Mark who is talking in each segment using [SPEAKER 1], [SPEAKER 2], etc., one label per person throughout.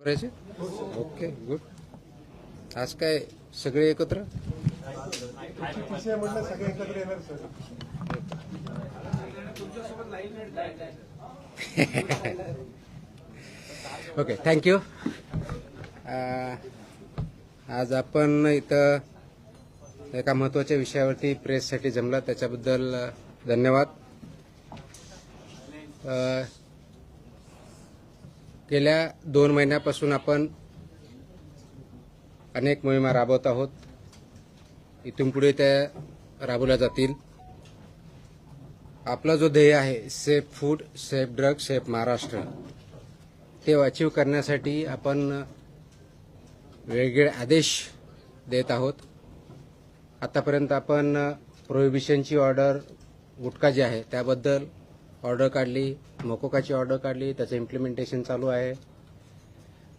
[SPEAKER 1] करायचे. Okay, good. आज काय सगळे एकत्र?
[SPEAKER 2] म्हटलं सगळे एकत्र येणार सर.
[SPEAKER 1] Okay, thank you. आज आपण इथं एका महत्त्वाच्या विषयावरती प्रेससाठी जमला, त्याच्याबद्दल धन्यवाद. गेल्या 2 महिन्यापासून आपण अनेक मोहिमा राबवत आहोत. इथून पुढे त्या राबवल्या जातील. आपला जो ध्येय आहे safe food, safe drug, safe Maharashtra, ते अचीव करण्यासाठी आपण वेगवेगळे आदेश देत आहोत. आतापर्यंत आपण प्रोहिबिशनची ऑर्डर, गुटखा जे आहे त्याबद्दल ऑर्डर काढली, मोकोकाची ऑर्डर काढली, त्याचं इम्प्लिमेंटेशन चालू आहे.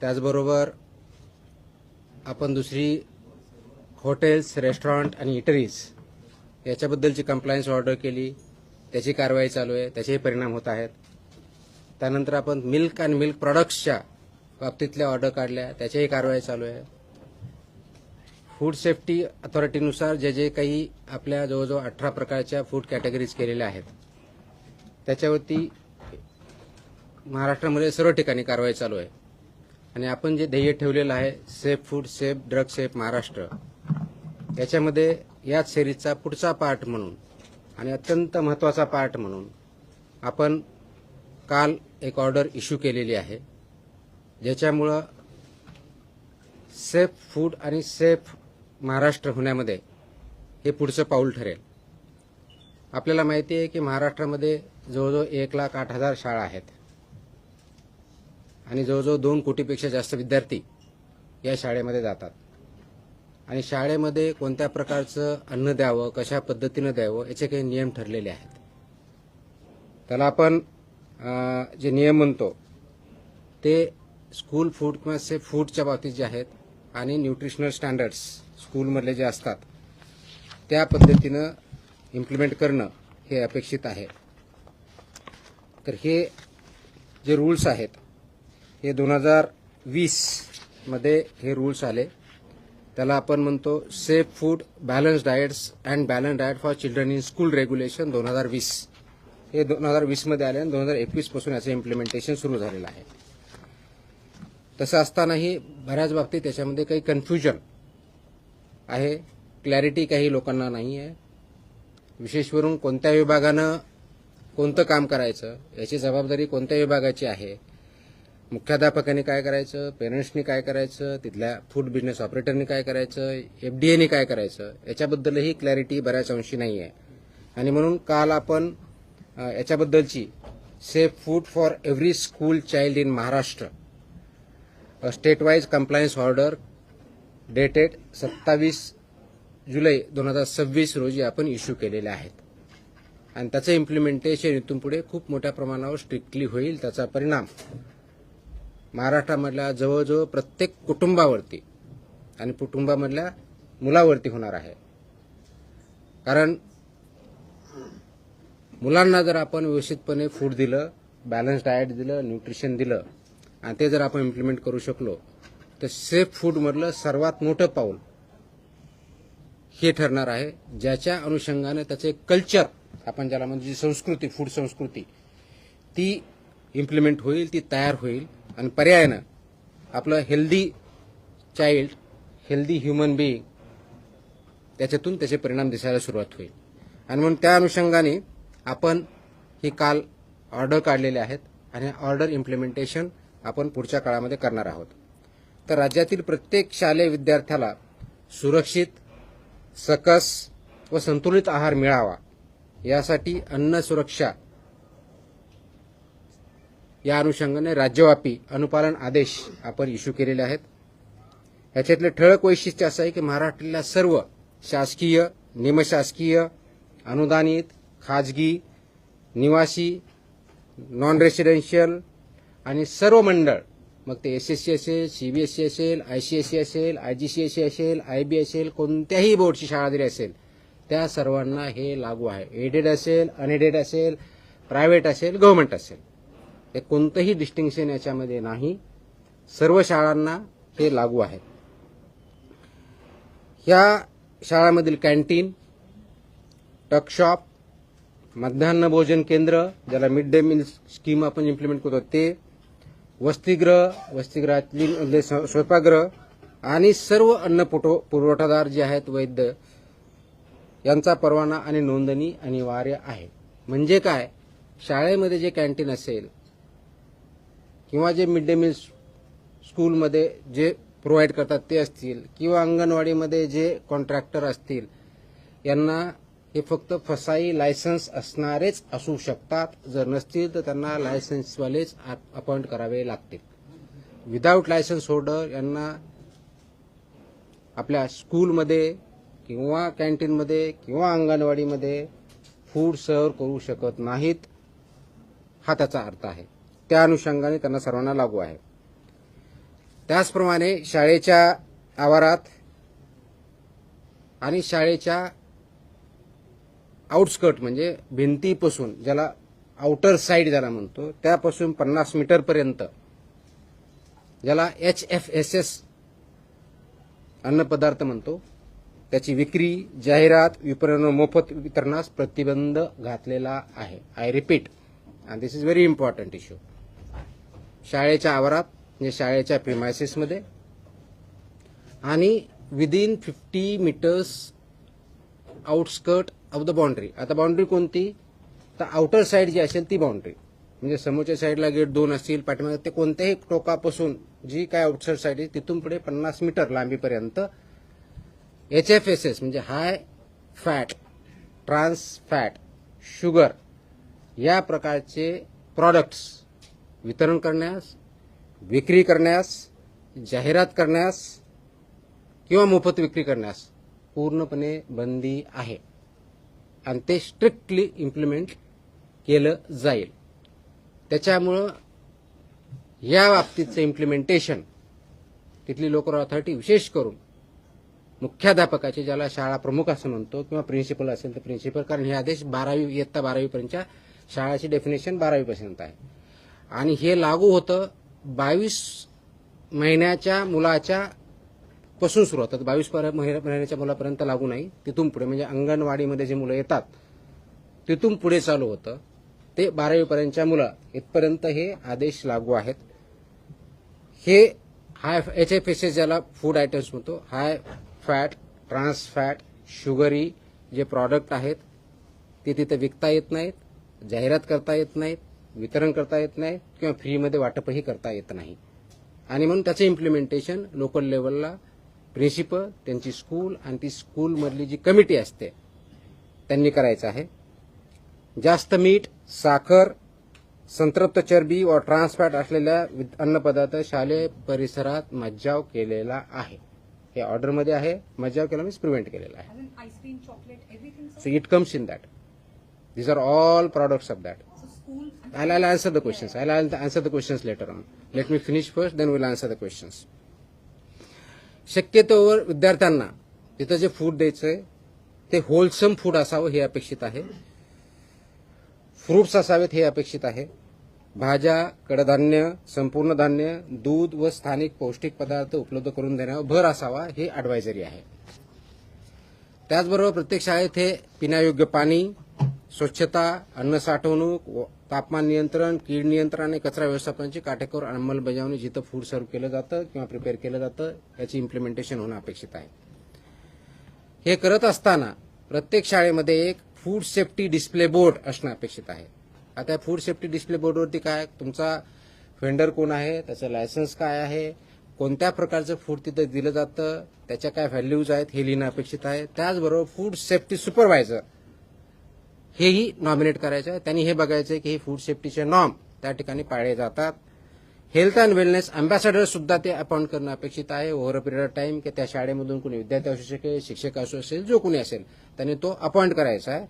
[SPEAKER 1] त्याचबरोबर आपण दुसरी हॉटेल्स, रेस्टॉरंट आणि इटरीज याच्याबद्दलची कंप्लायन्स ऑर्डर केली, त्याची कारवाई चालू आहे, त्याचेही परिणाम होत आहेत. त्यानंतर आपण मिल्क आणि मिल्क प्रॉडक्ट्सच्या बाबतीतल्या ऑर्डर काढल्या, त्याच्याही कारवाई चालू आहे. फूड सेफ्टी अथॉरिटीनुसार जे जे काही आपल्या जवळजवळ 18 प्रकारच्या फूड कॅटेगरीज केलेल्या आहेत, त्याच्यावरती महाराष्ट्रामध्ये सर्व ठिकाणी कारवाई चालू आहे. आणि आपण जे ध्येय ठेवलेलं आहे safe food, safe drug, safe Maharashtra, याच्यामध्ये याच सिरीजचा पुढचा पार्ट म्हणून आणि अत्यंत महत्त्वाचा पार्ट म्हणून आपण काल एक ऑर्डर इश्यू केलेली आहे, ज्याच्यामुळं सेफ फूड आणि सेफ महाराष्ट्र होण्यामध्ये हे पुढचं पाऊल ठरेल. आपल्याला माहिती आहे की महाराष्ट्रामध्ये जवळजवळ 1,08,000 शाळा आहेत आणि जवळजवळ 2 कोटीपेक्षा जास्त विद्यार्थी या शाळेमध्ये जातात. आणि शाळेमध्ये कोणत्या प्रकारचं अन्न द्यावं, कशा पद्धतीनं द्यावं, याचे काही नियम ठरलेले आहेत. त्याला आपण जे नियम म्हणतो ते स्कूल फूड किंवा सेफ फूडच्या बाबतीत जे आहेत आणि न्यूट्रिशनल स्टँडर्ड्स स्कूलमधले जे असतात त्या पद्धतीनं इम्प्लिमेंट करणं हे अपेक्षित आहे. तर हे जे रूल्स आहेत हे 2020 मध्ये हे रूल्स आले. त्याला आपण म्हणतो safe food, balance diets and balance diet for children in school regulation 2020. हे 2020 मध्ये आले आणि 2021 पासून याचं इम्प्लिमेंटेशन सुरू झालेलं आहे. तसं असतानाही बऱ्याच बाबतीत त्याच्यामध्ये काही कन्फ्युजन आहे, क्लॅरिटी काही लोकांना नाही आहे. विशेष करून कोणत्या विभागानं कोणतं काम करायचं, याची जबाबदारी कोणत्या विभागाची आहे, मुख्याध्यापकांनी काय करायचं, पेरेंट्सनी काय करायचं, तिथल्या फूड बिझनेस ऑपरेटरनी काय करायचं, FDAनी काय करायचं, याच्याबद्दलही क्लॅरिटी बऱ्याच अंशी नाही आहे. आणि म्हणून काल आपण याच्याबद्दलची safe food for every school child in Maharashtra state wise compliance order dated 27 जुलै 2026 रोजी आपण इश्यू केलेले आहेत. आणि त्याचं इम्प्लिमेंटेशन इथून पुढे खूप मोठ्या प्रमाणावर स्ट्रिक्टली होईल. त्याचा परिणाम महाराष्ट्रामधल्या जवळजवळ प्रत्येक कुटुंबावरती आणि कुटुंबामधल्या मुलावरती होणार आहे. कारण मुलांना जर आपण व्यवस्थितपणे फूड दिलं, बॅलन्स डाएट दिलं, न्यूट्रिशन दिलं आणि ते जर आपण इम्प्लिमेंट करू शकलो तर सेफ फूडमधलं सर्वात मोठं पाऊल हे ठरणार आहे, ज्याच्या अनुषंगाने त्याचे कल्चर, आपण ज्याला म्हणजे संस्कृती, फूड संस्कृती, ती इम्प्लिमेंट होईल, ती तयार होईल. आणि पर्यायानं आपलं healthy child, healthy human being, त्याच्यातून त्याचे परिणाम दिसायला सुरुवात होईल. आणि म्हणून त्या अनुषंगाने आपण ही काल ऑर्डर काढलेले आहेत आणि ऑर्डर इम्प्लिमेंटेशन आपण पुढच्या काळामध्ये करणार आहोत. तर राज्यातील प्रत्येक शालेय विद्यार्थ्याला सुरक्षित, सकस व संतुलित आहार मिळावा, यासाठी अन्न सुरक्षा या अनुषंगाने राज्यव्यापी अनुपालन आदेश आपण इश्यू केलेले आहेत. याच्यातले ठळक वैशिष्ट्य असं आहे की महाराष्ट्रातल्या सर्व शासकीय, निमशासकीय, अनुदानित, खाजगी, निवासी, नॉन रेसिडेन्शियल आणि सर्व मंडळ, मग ते SSC असेल, CBSE असेल, ICSE असेल, IGCSE असेल, IB असेल, कोणत्याही बोर्डची शाळा जरी असेल, त्या सर्वांना हे लागू आहे. एडेड असेल, अनएडेड असेल, प्रायव्हेट असेल, गव्हर्नमेंट असेल, हे कोणतंही डिस्टिंक्शन याच्यामध्ये नाही. सर्व शाळांना हे लागू आहे. ह्या शाळांमधील कॅन्टीन, टकशॉप, मध्यान्ह भोजन केंद्र, ज्याला मिड डे मील स्कीम आपण इम्प्लिमेंट करतो ते, वसतिगृहातली स्वयंपाकगृह आणि सर्व अन्न पुरवठादार जे आहेत वैद्य यांचा परवाना आणि नोंदणी अनिवार्य आहे. म्हणजे काय, शाळेमध्ये जे कॅन्टीन असेल किंवा जे मिड डे मील स्कूलमध्ये जे प्रोव्हाइड करतात ते असतील किंवा अंगणवाडीमध्ये जे कॉन्ट्रॅक्टर असतील यांना हे फक्त फसाई लायसन्स असणारेच असू शकतात. जर नसतील तर त्यांना लायसन्सवालेच अपॉइंट करावे लागतील. विदाऊट लायसन्स होल्डर यांना आपल्या स्कूलमध्ये किंवा कॅन्टीनमध्ये किंवा अंगणवाडीमध्ये फूड सर्व्ह करू शकत नाहीत, हा त्याचा अर्थ आहे. त्या अनुषंगाने त्यांना सर्वांना लागू आहे. त्याचप्रमाणे शाळेच्या आवारात आणि शाळेच्या आउटस्कर्ट म्हणजे भिंतीपासून, ज्याला आउटर साइड ज्याला म्हणतो, त्यापासून 50 मीटरपर्यंत, ज्याला HFSS अन्नपदार्थ म्हणतो, त्याची विक्री, जाहिरात, विपणन, मोफत वितरणास प्रतिबंध घातलेला आहे. I repeat, and this is very important issue. शाळेच्या आवारात म्हणजे शाळेच्या प्रिमायसेसमध्ये आणि within 50 metres outskirt of the boundary. आता बाउंड्री कोणती, तर आउटर साइड जी असेल ती बाउंड्री, म्हणजे समोरच्या साईडला गेट 2 असतील, पाठीमागे ते कोणत्याही टोकापासून जी काय आउटसाइड साइड आहे तिथून पुढे 50 मीटर लांबीपर्यंत HFSS म्हणजे high fat, trans fat, sugar या प्रकारचे प्रॉडक्ट्स वितरण करण्यास, विक्री करण्यास, जाहिरात करण्यास किंवा मोफत विक्री करण्यास पूर्णपणे बंदी आहे आणि ते स्ट्रिक्टली इम्प्लिमेंट केलं जाईल. त्याच्यामुळं या बाबतीचं इम्प्लिमेंटेशन तिथली लोकल अथॉरिटी, विशेष करून मुख्याध्यापकाचे, ज्याला शाळा प्रमुख असं म्हणतो, किंवा प्रिन्सिपल असेल तर प्रिन्सिपल, कारण हे आदेश 12वी इयत्ता 12वी पर्यंतच्या शाळाची डेफिनेशन 12वी पर्यंत आहे आणि हे लागू होतं 22 महिन्याच्या मुलाच्या पासून सुरू होतात. 22 महिन्याच्या मुलापर्यंत लागू नाही, तिथून पुढे म्हणजे अंगणवाडीमध्ये जे मुलं येतात तिथून पुढे चालू होतं. ते 12वी पर्यंतच्या मुलं इथपर्यंत हे आदेश लागू आहेत. हे हाय HFSS ज्याला फूड आयटम्स म्हणतो, high fat, trans fat, sugary जे प्रॉडक्ट आहेत ते तिथे विकता येत नाहीत, जाहिरात करता येत नाहीत, वितरण करता येत नाही किंवा फ्रीमध्ये वाटपही करता येत नाही. आणि म्हणून त्याचं इम्प्लिमेंटेशन लोकल लेवलला प्रिन्सिपल, त्यांची स्कूल आणि ती स्कूलमधली जी कमिटी असते त्यांनी करायचं आहे. जास्त मीठ, साखर, संतृप्त चरबी व ट्रान्सफॅट असलेल्या अन्नपदार्थ शालेय परिसरात मज्जाव केलेला आहे. हे ऑर्डरमध्ये आहे. मज्जाव केला मीन्स प्रिव्हेंट केलेला आहे.
[SPEAKER 2] Ice-cream, chocolate, everything, sir?
[SPEAKER 1] So it comes in that. These are all products of that.
[SPEAKER 2] So school.
[SPEAKER 1] I'll answer the questions. I'll answer the questions later on. Let me finish first, then we'll answer the questions. शक्यतोवर विद्यार्थ्यांना तिथं जे food द्यायचंय ते wholesome food असावं हे अपेक्षित आहे. फ्रुट्स असावेत हे अपेक्षित आहे. भाज्या, कडधान्य, संपूर्ण धान्य, दूध व स्थानिक पौष्टिक पदार्थ उपलब्ध करून देण्यावर भर असावा हे ॲडवायझरी आहे. त्याचबरोबर प्रत्येक शाळेत हे पिण्यायोग्य पाणी, स्वच्छता, अन्न साठवणूक, तापमान नियंत्रण, कीड नियंत्रण आणि कचरा व्यवस्थापनाची काटेकोर अंमलबजावणी जिथं फूड सर्व्ह केलं जातं किंवा प्रिपेअर केलं जातं याची इम्प्लिमेंटेशन होणं अपेक्षित आहे. हे करत असताना प्रत्येक शाळेमध्ये एक फूड सेफ्टी डिस्प्ले बोर्ड असणं अपेक्षित आहे. आता फूड सेफ्टी डिस्प्ले बोर्डवरती काय, तुमचा व्हेंडर कोण आहे, त्याचं लायसन्स काय आहे, कोणत्या प्रकारचं फूड तिथं दिलं जातं, त्याच्या काय व्हॅल्यूज आहेत हे लिहिणं अपेक्षित आहे. त्याचबरोबर फूड सेफ्टी सुपरवायझर हेही नॉमिनेट करायचं आहे. त्यांनी हे बघायचं आहे की हे फूड सेफ्टीचे नॉर्म त्या ठिकाणी पाळले जातात. हेल्थ अँड वेलनेस अँबॅसेडर सुद्धा ते अपॉइंट करणं अपेक्षित आहे over a period of time, की त्या शाळेमधून कोणी विद्यार्थी असू शकेल, शिक्षक असू असेल, जो कोणी असेल त्यांनी तो अपॉइंट करायचा आहे.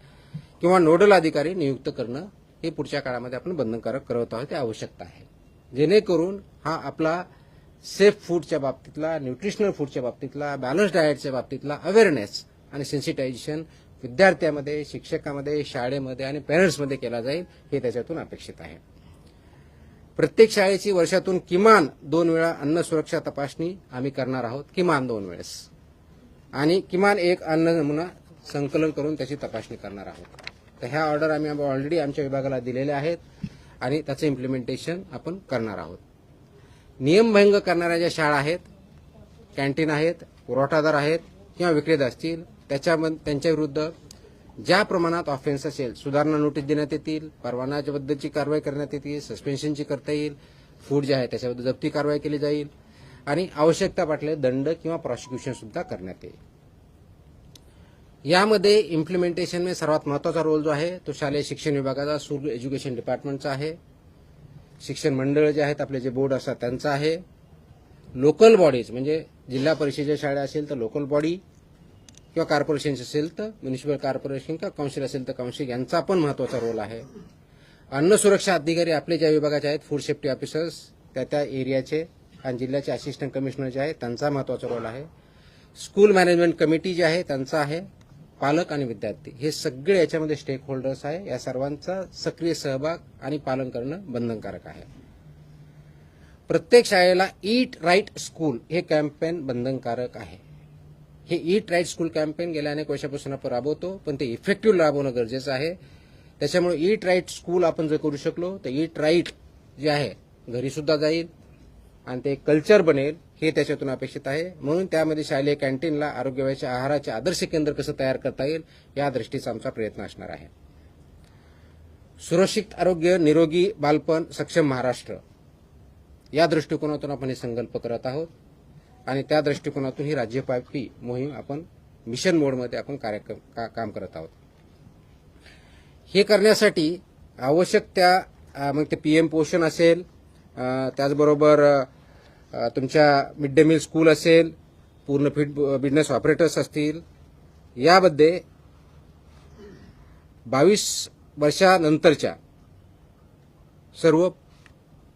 [SPEAKER 1] किंवा नोडल अधिकारी नियुक्त करणं हे पुढच्या काळामध्ये आपण बंधनकारक करत आहोत, ते आवश्यकता आहे. जेणेकरून हा आपला सेफ फूडच्या बाबतीतला, न्यूट्रिशनल फूडच्या बाबतीतला, बॅलन्स डाएटच्या बाबतीतला अवेअरनेस आणि सेन्सिटायझेशन विद्यार्थ्यामध्ये, शिक्षकामध्ये, शाळेमध्ये आणि पेरेंट्समध्ये केला जाईल हे त्याच्यातून अपेक्षित आहे. प्रत्येक शाळेची वर्षातून किमान 2 वेळा अन्न सुरक्षा तपासणी आम्ही करणार आहोत, किमान 2 वेळेस, आणि किमान एक अन्न नमुना संकलन करून त्याची तपासणी करणार आहोत. तर ह्या ऑर्डर आम्ही ऑलरेडी आमच्या विभागाला दिलेल्या आहेत आणि त्याचं इम्प्लिमेंटेशन आपण करणार आहोत. नियमभंग करणाऱ्या ज्या शाळा आहेत, कॅन्टीन आहेत, पुरवठादार आहेत किंवा विक्रेता असतील, त्यांच्या विरुद्ध ज्या प्रमाणात ऑफेन्स असेल, सुधारणा नोटीस देण्यात येतील, परवानाबद्दलची कारवाई करण्यात येतील, सस्पेन्शनची करता येईल, फूड जे आहे त्याच्याबद्दल जप्ती कारवाई केली जाईल आणि आवश्यकता वाटले दंड किंवा प्रॉसिक्युशन सुद्धा करण्यात येईल. यामध्ये इम्प्लिमेंटेशन में सर्वात महत्वाचा रोल जो आहे तो शालेय शिक्षण विभागाचा, स्कूल एज्युकेशन डिपार्टमेंटचा आहे. शिक्षण मंडळ जे आहेत आपले जे बोर्ड असतात त्यांचा आहे. लोकल बॉडीज म्हणजे जिल्हा परिषदेच्या शाळा असेल तर लोकल बॉडी किंवा कॉर्पोरेशन असेल तर म्युनिसिपल कॉर्पोरेशन किंवा काउन्सिल असेल तर काउन्सिल यांचा पण महत्वाचा रोल आहे. अन्न सुरक्षा अधिकारी आपले ज्या विभागाचे आहेत, फूड सेफ्टी ऑफिसर्स त्या एरियाचे आणि जिल्ह्याचे असिस्टंट कमिशनर जे आहेत त्यांचा महत्वाचा रोल आहे. स्कूल मॅनेजमेंट कमिटी जे आहे त्यांचा आहे. पालक आणि विद्यार्थी हे सगळे याच्यामध्ये स्टेक होल्डर्स आहे. या सर्वांचा सक्रिय सहभाग आणि पालन करणं बंधनकारक आहे. प्रत्येक शाळेला ईट राईट स्कूल हे कॅम्पेन बंधनकारक आहे. हे ईट राईट स्कूल कॅम्पेन गेल्या अनेक वर्षापासून आपण राबवतो, पण ते इफेक्टिव्ह राबवणं गरजेचं आहे. त्याच्यामुळे ईट राईट स्कूल आपण जर करू शकलो तर ईट राईट जे आहे घरी सुद्धा जाईल आणि ते कल्चर बनेल, हे त्याच्यातून अपेक्षित आहे. म्हणून त्यामध्ये शालेय कॅन्टीनला आरोग्यवाच्या आहाराचे आदर्श केंद्र कसं तयार करता येईल या दृष्टीचा आमचा प्रयत्न असणार आहे. सुरक्षित आरोग्य, निरोगी बालपण, सक्षम महाराष्ट्र या दृष्टिकोनातून आपण हे संकल्प करत आहोत आणि त्या दृष्टिकोनातून ही राज्यव्यापी मोहीम आपण मिशन मोडमध्ये आपण काम करत आहोत. हे करण्यासाठी आवश्यक त्या मग ते पीएम पोषण असेल, त्याचबरोबर तुमच्या मिड डे मील स्कूल असेल, पूर्ण फीड बिझनेस ऑपरेटर्स असतील, यामध्ये 22 वर्षानंतरच्या सर्व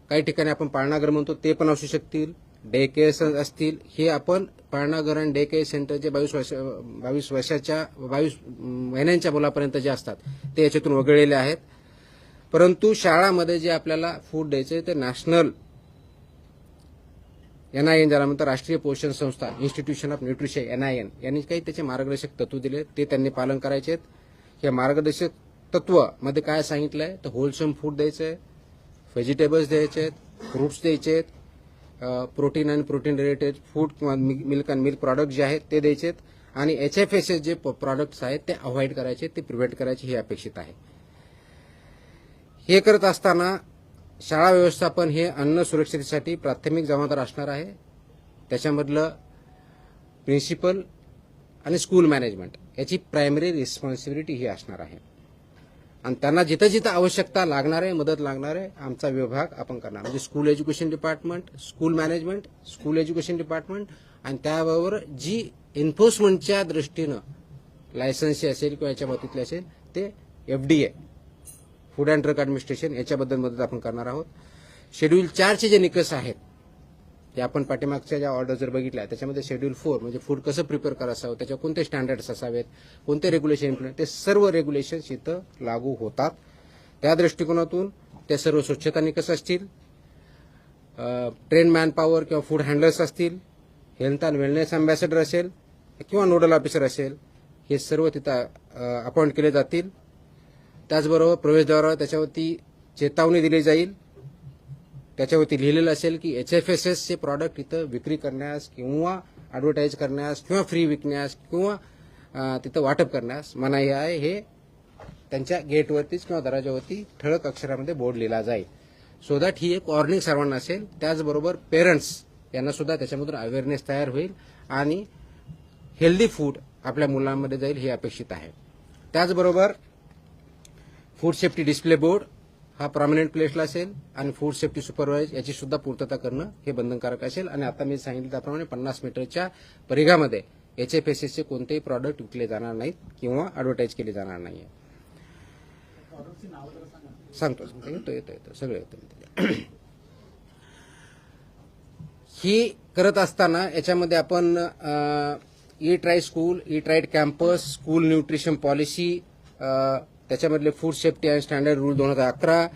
[SPEAKER 1] काही ठिकाणी आपण पाळणाघर म्हणतो ते पण असू शकतील, डे केअर असतील. हे आपण पाळणाघर आणि डे केअर सेंटरचे 22 महिन्यांच्या मुलापर्यंत जे असतात ते याच्यातून वगळलेले आहेत. परंतु शाळामध्ये जे आपल्याला फूड द्यायचे ते नॅशनल NIN ज्याला म्हणतात राष्ट्रीय पोषण संस्था, इन्स्टिट्यूशन ऑफ न्यूट्रिशन NIN यांनी काही त्याचे मार्गदर्शक तत्व दिले, ते त्यांनी पालन करायचे आहेत. या मार्गदर्शक तत्व मध्ये काय सांगितलंय तर होलसम फूड द्यायचंय, व्हेजिटेबल्स द्यायचे आहेत, फ्रुट्स द्यायचे आहेत, प्रोटीन आणि प्रोटीन रिलेटेड फूड किंवा मिल्क अँड मिल्क प्रॉडक्ट जे आहेत ते द्यायचे आहेत आणि HFSS जे प्रॉडक्ट्स आहेत ते अवॉइड करायचे, ते प्रिव्हेंट करायचे हे अपेक्षित आहे. हे करत असताना शाळा व्यवस्थापन हे अन्न सुरक्षिततेसाठी प्राथमिक जबाबदार असणार आहे. त्याच्यामधलं प्रिन्सिपल आणि स्कूल मॅनेजमेंट याची प्रायमरी रिस्पॉन्सिबिलिटी ही असणार आहे आणि त्यांना जिथं जिथं आवश्यकता लागणार आहे, मदत लागणार आहे, आमचा विभाग आपण करणार. म्हणजे school education department, school management, school education department आणि त्याबरोबर जी एन्फोर्समेंटच्या दृष्टीनं लायसन्सी असेल किंवा याच्या बाबतीतले असेल ते FDA food and drug administration याच्याबद्दल मदत आपण करणार आहोत. शेड्यूल 4चे जे निकष आहेत ते आपण पाठीमागच्या ज्या ऑर्डर जर बघितल्या त्याच्यामध्ये शेड्यूल 4 म्हणजे फूड कसं प्रिपेअर करायचं, त्याच्या कोणते स्टँडर्ड्स असावेत, कोणते रेग्युलेशन इम्प्लिमेंट, ते सर्व रेग्युलेशन्स इथं लागू होतात. त्या दृष्टिकोनातून ते सर्व स्वच्छता निकष असतील, ट्रेन मॅन पॉवर किंवा फूड हँडलर्स असतील, हेल्थ अँड वेलनेस अँबॅसेडर असेल किंवा नोडल ऑफिसर असेल, हे सर्व तिथं अपॉइंट केले जातील. त्याचबरोबर प्रवेशद्वारावर त्याच्यावरती चेतावणी दिली जाईल, त्याच्यावरती लिहिलेलं असेल की HFSS चे प्रॉडक्ट इथं विक्री करण्यास किंवा ॲडव्हर्टाईज करण्यास किंवा फ्री विकण्यास किंवा तिथं वाटप करण्यास मनाई आहे. हे त्यांच्या गेटवरतीच किंवा दरवाजावरती ठळक अक्षरामध्ये बोर्ड लिहिला जाईल. सो दॅट ही एक वॉर्निंग सर्वांना असेल. त्याचबरोबर पेरेंट्स यांना सुद्धा त्याच्यामधून अवेअरनेस तयार होईल आणि हेल्दी फूड आपल्या मुलांमध्ये जाईल हे अपेक्षित आहे. त्याचबरोबर फूड सेफ्टी डिस्प्ले बोर्ड हा प्रॉमिनंट प्लेसला असेल आणि फूड सेफ्टी सुपरवायझर याची सुद्धा पूर्तता करणं हे बंधनकारक असेल. आणि आता मी सांगितलं त्याप्रमाणे 50 मीटरच्या परिघामध्ये HFSSचे कोणतेही प्रॉडक्ट विकले जाणार नाहीत किंवा ॲडव्हर्टाईज केले जाणार नाहीये. सांगतो येतो सगळं येतं. ही करत असताना याच्यामध्ये आपण eat right school, eat right campus, school nutrition policy, त्याच्यामधले food safety and standard rule 2011,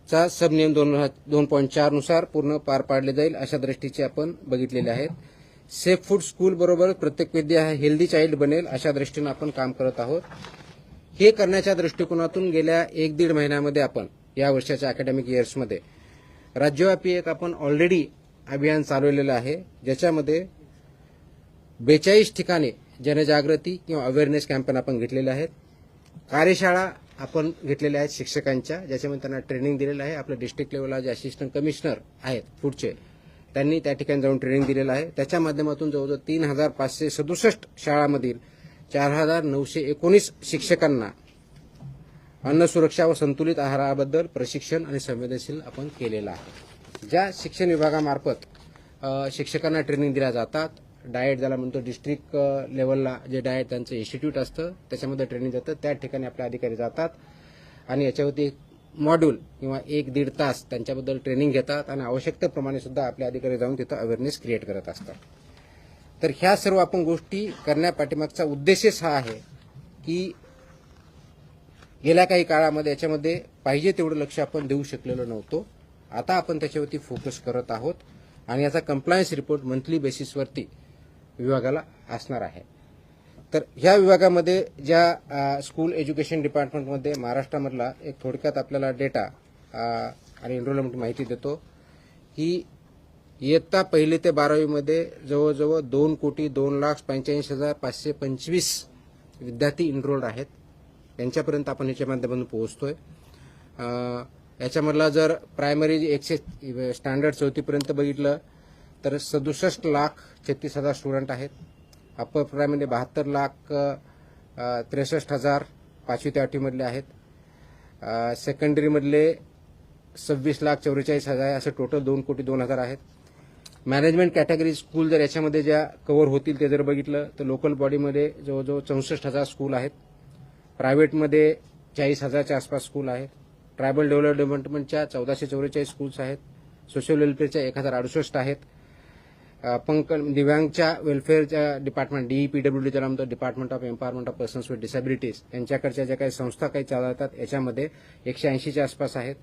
[SPEAKER 1] चा सब नियम 2.4 नुसार पूर्ण पार पाडले जाईल अशा दृष्टीचे आपण बघितलेले आहेत. सेफ फूड स्कूल बरोबर प्रत्येक विद्या हेल्दी चाइल्ड बनेल अशा दृष्टीने आपण काम करत आहोत. हे करण्याच्या दृष्टिकोनातून गेल्या 1-1.5 महिन्यामध्ये आपण या वर्षाच्या अकॅडमिक इयर्समध्ये राज्यव्यापी एक आपण ऑलरेडी अभियान चालवलेलं आहे, ज्याच्यामध्ये 42 ठिकाणी जनजागृती किंवा अवेअरनेस कॅम्पेन आपण घेतलेले आहेत. कार्यशाळा आपण घेतलेल्या आहेत शिक्षकांच्या, ज्याच्यामध्ये त्यांना ट्रेनिंग दिलेलं आहे. आपल्या डिस्ट्रिक्ट लेवलला जे असिस्टंट कमिशनर आहेत फूडचे, त्यांनी त्या ठिकाणी जाऊन ट्रेनिंग दिलेलं आहे. त्याच्या माध्यमातून जवळजवळ 3,567 शाळांमधील 4,919 शिक्षकांना अन्न सुरक्षा व संतुलित आहाराबद्दल प्रशिक्षण आणि संवेदनशील आपण केलेलं आहे. ज्या शिक्षण विभागामार्फत शिक्षकांना ट्रेनिंग दिल्या जातात, डाएट ज्याला म्हणतो डिस्ट्रिक्ट लेवलला जे डाएट त्यांचं इन्स्टिट्यूट असतं त्याच्यामध्ये ट्रेनिंग जातं, त्या ठिकाणी आपले अधिकारी जातात आणि याच्यावरती एक मॉड्यूल किंवा 1-1.5 तास त्यांच्याबद्दल ट्रेनिंग घेतात आणि आवश्यकतेप्रमाणे सुद्धा आपले अधिकारी जाऊन तिथं अवेअरनेस क्रिएट करत असतात. तर ह्या सर्व आपण गोष्टी करण्यापाठीमागचा उद्देशच हा आहे की गेल्या काही काळामध्ये याच्यामध्ये पाहिजे तेवढं लक्ष आपण देऊ शकलेलो नव्हतो. आता आपण त्याच्यावरती फोकस करत आहोत आणि याचा कंप्लायन्स रिपोर्ट मंथली बेसिसवरती विभागाला असणार आहे. तर ह्या विभागामध्ये ज्या स्कूल एज्युकेशन डिपार्टमेंटमध्ये महाराष्ट्रामधला एक थोडक्यात आपल्याला डेटा आणि एनरोलमेंट माहिती देतो की इयत्ता 1 ते 12वी मध्ये जवळजवळ 2,02,85,525 विद्यार्थी इनरोल्ड आहेत. यांच्यापर्यंत आपण याच्या माध्यमातून पोहोचतोय. याच्यामधला जर प्रायमरी 100 स्टँडर्ड 4थी पर्यंत बघितलं तर 67,36,000 स्टुडंट आहेत. अप्पर प्रायमरी 72,63,000 5वी ते 8वी मधले आहेत. सेकंडरीमधले 26,44,000 असे टोटल 2,02,000 आहेत. मॅनेजमेंट कॅटेगरी स्कूल जर याच्यामध्ये ज्या कव्हर होतील ते जर बघितलं तर लोकल बॉडीमध्ये जवळजवळ 64,000 स्कूल आहेत. प्रायव्हेटमध्ये 40,000च्या आसपास स्कूल आहेत. ट्रायबल डेव्हलपमेंटच्या 1,444 स्कूल्स आहेत. सोशल वेलफेअरच्या 1,068 आहेत. दिव्यांगच्या वेलफेअरच्या डिपार्टमेंट DEPWD ज्याला म्हणतो department of empowerment of persons with disabilities यांच्याकडच्या ज्या काही संस्था काही चालवतात याच्यामध्ये 180च्या आसपास आहेत.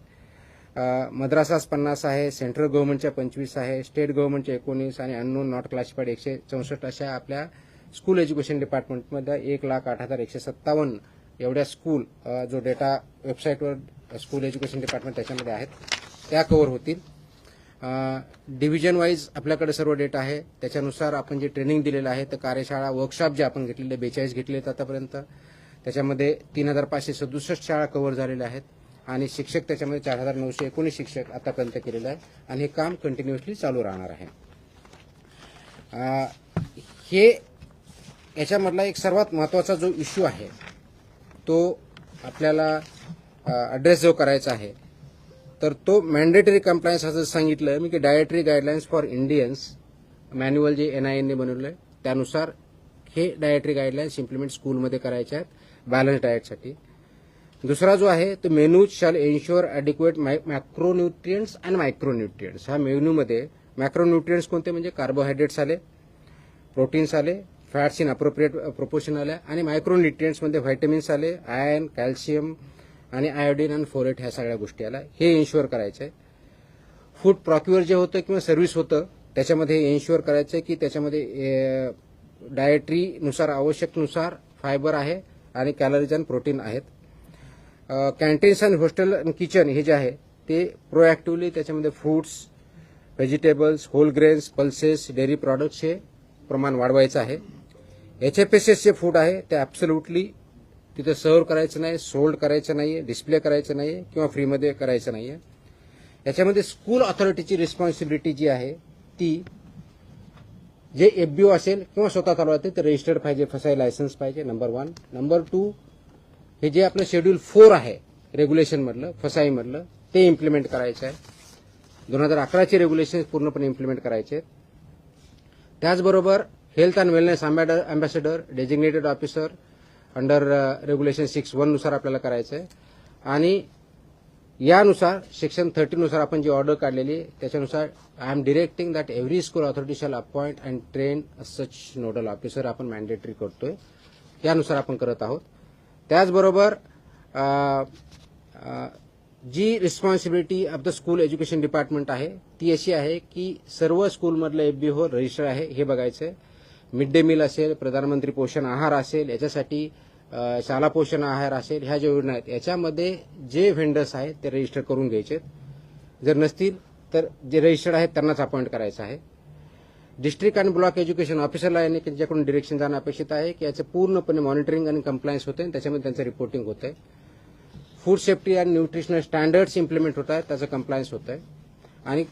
[SPEAKER 1] मद्रासास 50 आहे. सेंट्रल गव्हर्नमेंटच्या 25 आहे. स्टेट गव्हर्नमेंटच्या 19 आणि अननोन नॉट क्लासिफाईड 164 अशा आपल्या स्कूल एज्युकेशन डिपार्टमेंटमध्ये 1,08,157 एवढ्या स्कूल जो डेटा वेबसाईटवर स्कूल एज्युकेशन डिपार्टमेंट त्याच्यामध्ये आहेत त्या कव्हर होतील. डिव्हिजन वाईज आपल्याकडे सर्व डेटा आहे. त्याच्यानुसार आपण जे ट्रेनिंग दिलेलं आहे तर कार्यशाळा वर्कशॉप जे आपण घेतलेले 42 घेतले आहेत आतापर्यंत, त्याच्यामध्ये 3,567 शाळा कव्हर झालेल्या आहेत आणि शिक्षक त्याच्यामध्ये 4,919 शिक्षक आतापर्यंत केलेले आहे आणि हे काम कंटिन्युअसली चालू राहणार आहे. हे याच्यामधला एक सर्वात महत्त्वाचा जो इश्यू आहे तो आपल्याला ॲड्रेस जो करायचा आहे तर तो मॅन्डेटरी कंप्लायन्स असं सांगितलं मी की dietary guidelines for Indians manual जे NIN ने बनवलं आहे त्यानुसार हे डायटरी गाईडलाईन्स इम्प्लिमेंट स्कूलमध्ये करायचे आहेत बॅलन्स डाएटसाठी. दुसरा जो आहे तो menu shall ensure adequate macronutrients and micronutrients. ह्या मेन्यूमध्ये मॅक्रोन्यूट्रियंट्स कोणते म्हणजे कार्बोहायड्रेट्स आले, प्रोटीन्स आले, फॅट्स इन अप्रोप्रिएट प्रोपोर्शन आल्या आणि मायक्रोन्यूट्रियंट्समध्ये व्हायटमिन्स आले, आयर्न, कॅल्शियम आणि आयोडीन आणि फोलेट ह्या सगळ्या गोष्टी आल्या. हे एन्श्युअर करायचं आहे. फूड प्रॉक्युअर जे होतं किंवा सर्व्हिस होतं त्याच्यामध्ये एन्श्युअर करायचं आहे की त्याच्यामध्ये डायटरीनुसार आवश्यकनुसार फायबर आहे आणि कॅलरीज आणि प्रोटीन आहेत. कॅन्टीन्स आणि हॉस्टेल आणि किचन हे जे आहे ते प्रोएक्टिव्हली त्याच्यामध्ये fruits, vegetables, whole grains, pulses, dairy products हे प्रमाण वाढवायचं आहे. HFSS जे फूड आहे ते ॲब्सोल्युटली तिथे सर्व्ह करायचं नाही, सोल्ड करायचं नाही, डिस्प्ले करायचं नाही किंवा फ्रीमध्ये करायचं नाही. याच्यामध्ये स्कूल ऑथॉरिटीची रिस्पॉन्सिबिलिटी जी आहे ती जे FBO असेल किंवा स्वतः चालवते ते रजिस्टर्ड पाहिजे, फसाई लायसन्स पाहिजे, नंबर 1. नंबर 2 हे जे आपलं शेड्यूल 4 आहे रेग्युलेशनमधलं फसाईमधलं ते इम्प्लिमेंट करायचं आहे. 2011चे रेग्युलेशन पूर्णपणे इम्प्लिमेंट करायचे. त्याचबरोबर health and wellness ambassador designated officer under regulation 6(1) नुसार आपल्याला करायचं आहे आणि यानुसार सेक्शन 30 नुसार आपण जी ऑर्डर काढलेली त्याच्यानुसार I am directing that every school authority shall appoint and train such nodal officer आपण मॅन्डेटरी करतोय. त्यानुसार आपण करत आहोत. त्याचबरोबर जी responsibility of the school education department आहे ती अशी आहे की सर्व स्कूलमधलं एफबीओ रजिस्टर आहे हे बघायचं. मिड डे मील असेल, प्रधानमंत्री पोषण आहार असेल, याच्यासाठी शाळा पोषण आहार असेल, ह्या ज्या योजना आहेत याच्यामध्ये जे व्हेंडर्स आहेत ते रजिस्टर करून घ्यायचे. जर नसतील तर जे रजिस्टर्ड आहेत त्यांनाच अपॉइंट करायचं आहे. डिस्ट्रिक्ट आणि ब्लॉक एज्युकेशन ऑफिसरला यांनी त्यांच्याकडून डिरेक्शन जाणं अपेक्षित आहे की याचं पूर्णपणे मॉनिटरिंग आणि कंप्लायन्स होते आणि त्याच्यामध्ये त्यांचं रिपोर्टिंग होतंय. फूड सेफ्टी आणि न्यूट्रिशनल स्टँडर्ड्स इम्प्लिमेंट होत आहेत, त्याचं कंप्लायन्स होत आहे. आणि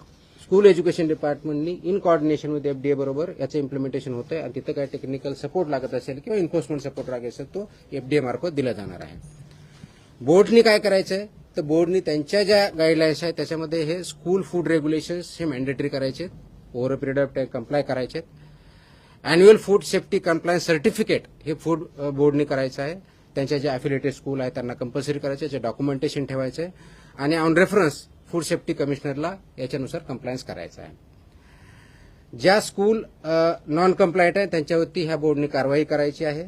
[SPEAKER 1] स्कूल एज्युकेशन डिपार्टमेंटनी इन कोऑर्डिनेशन विथ एफडीए बरोबर याचं इम्प्लिमेंटेशन होतंय. आणि तिथं काय टेक्निकल सपोर्ट लागत असेल किंवा एन्फोर्समेंट सपोर्ट लागत असेल तो एफडीए मार्फत दिला जाणार आहे. बोर्डनी काय करायचं आहे तर बोर्डनी त्यांच्या ज्या गाईडलाईन्स आहेत त्याच्यामध्ये हे स्कूल फूड रेग्युलेशन्स हे मॅन्डेटरी करायचे, over a period of time comply करायचे. Annual food safety compliance certificate हे फूड बोर्डनी करायचं आहे. त्यांच्या जे अफिलिएटेड स्कूल आहेत त्यांना कंपल्सरी करायचे, याचे डॉक्युमेंटेशन ठेवायचं आहे आणि ऑन रेफरन्स फूड सेफ्टी कमिशनरला याच्यानुसार कंप्लायन्स करायचं आहे. ज्या स्कूल नॉन कंप्लायंट आहे त्यांच्यावरती ह्या बोर्डनी कारवाई करायची आहे.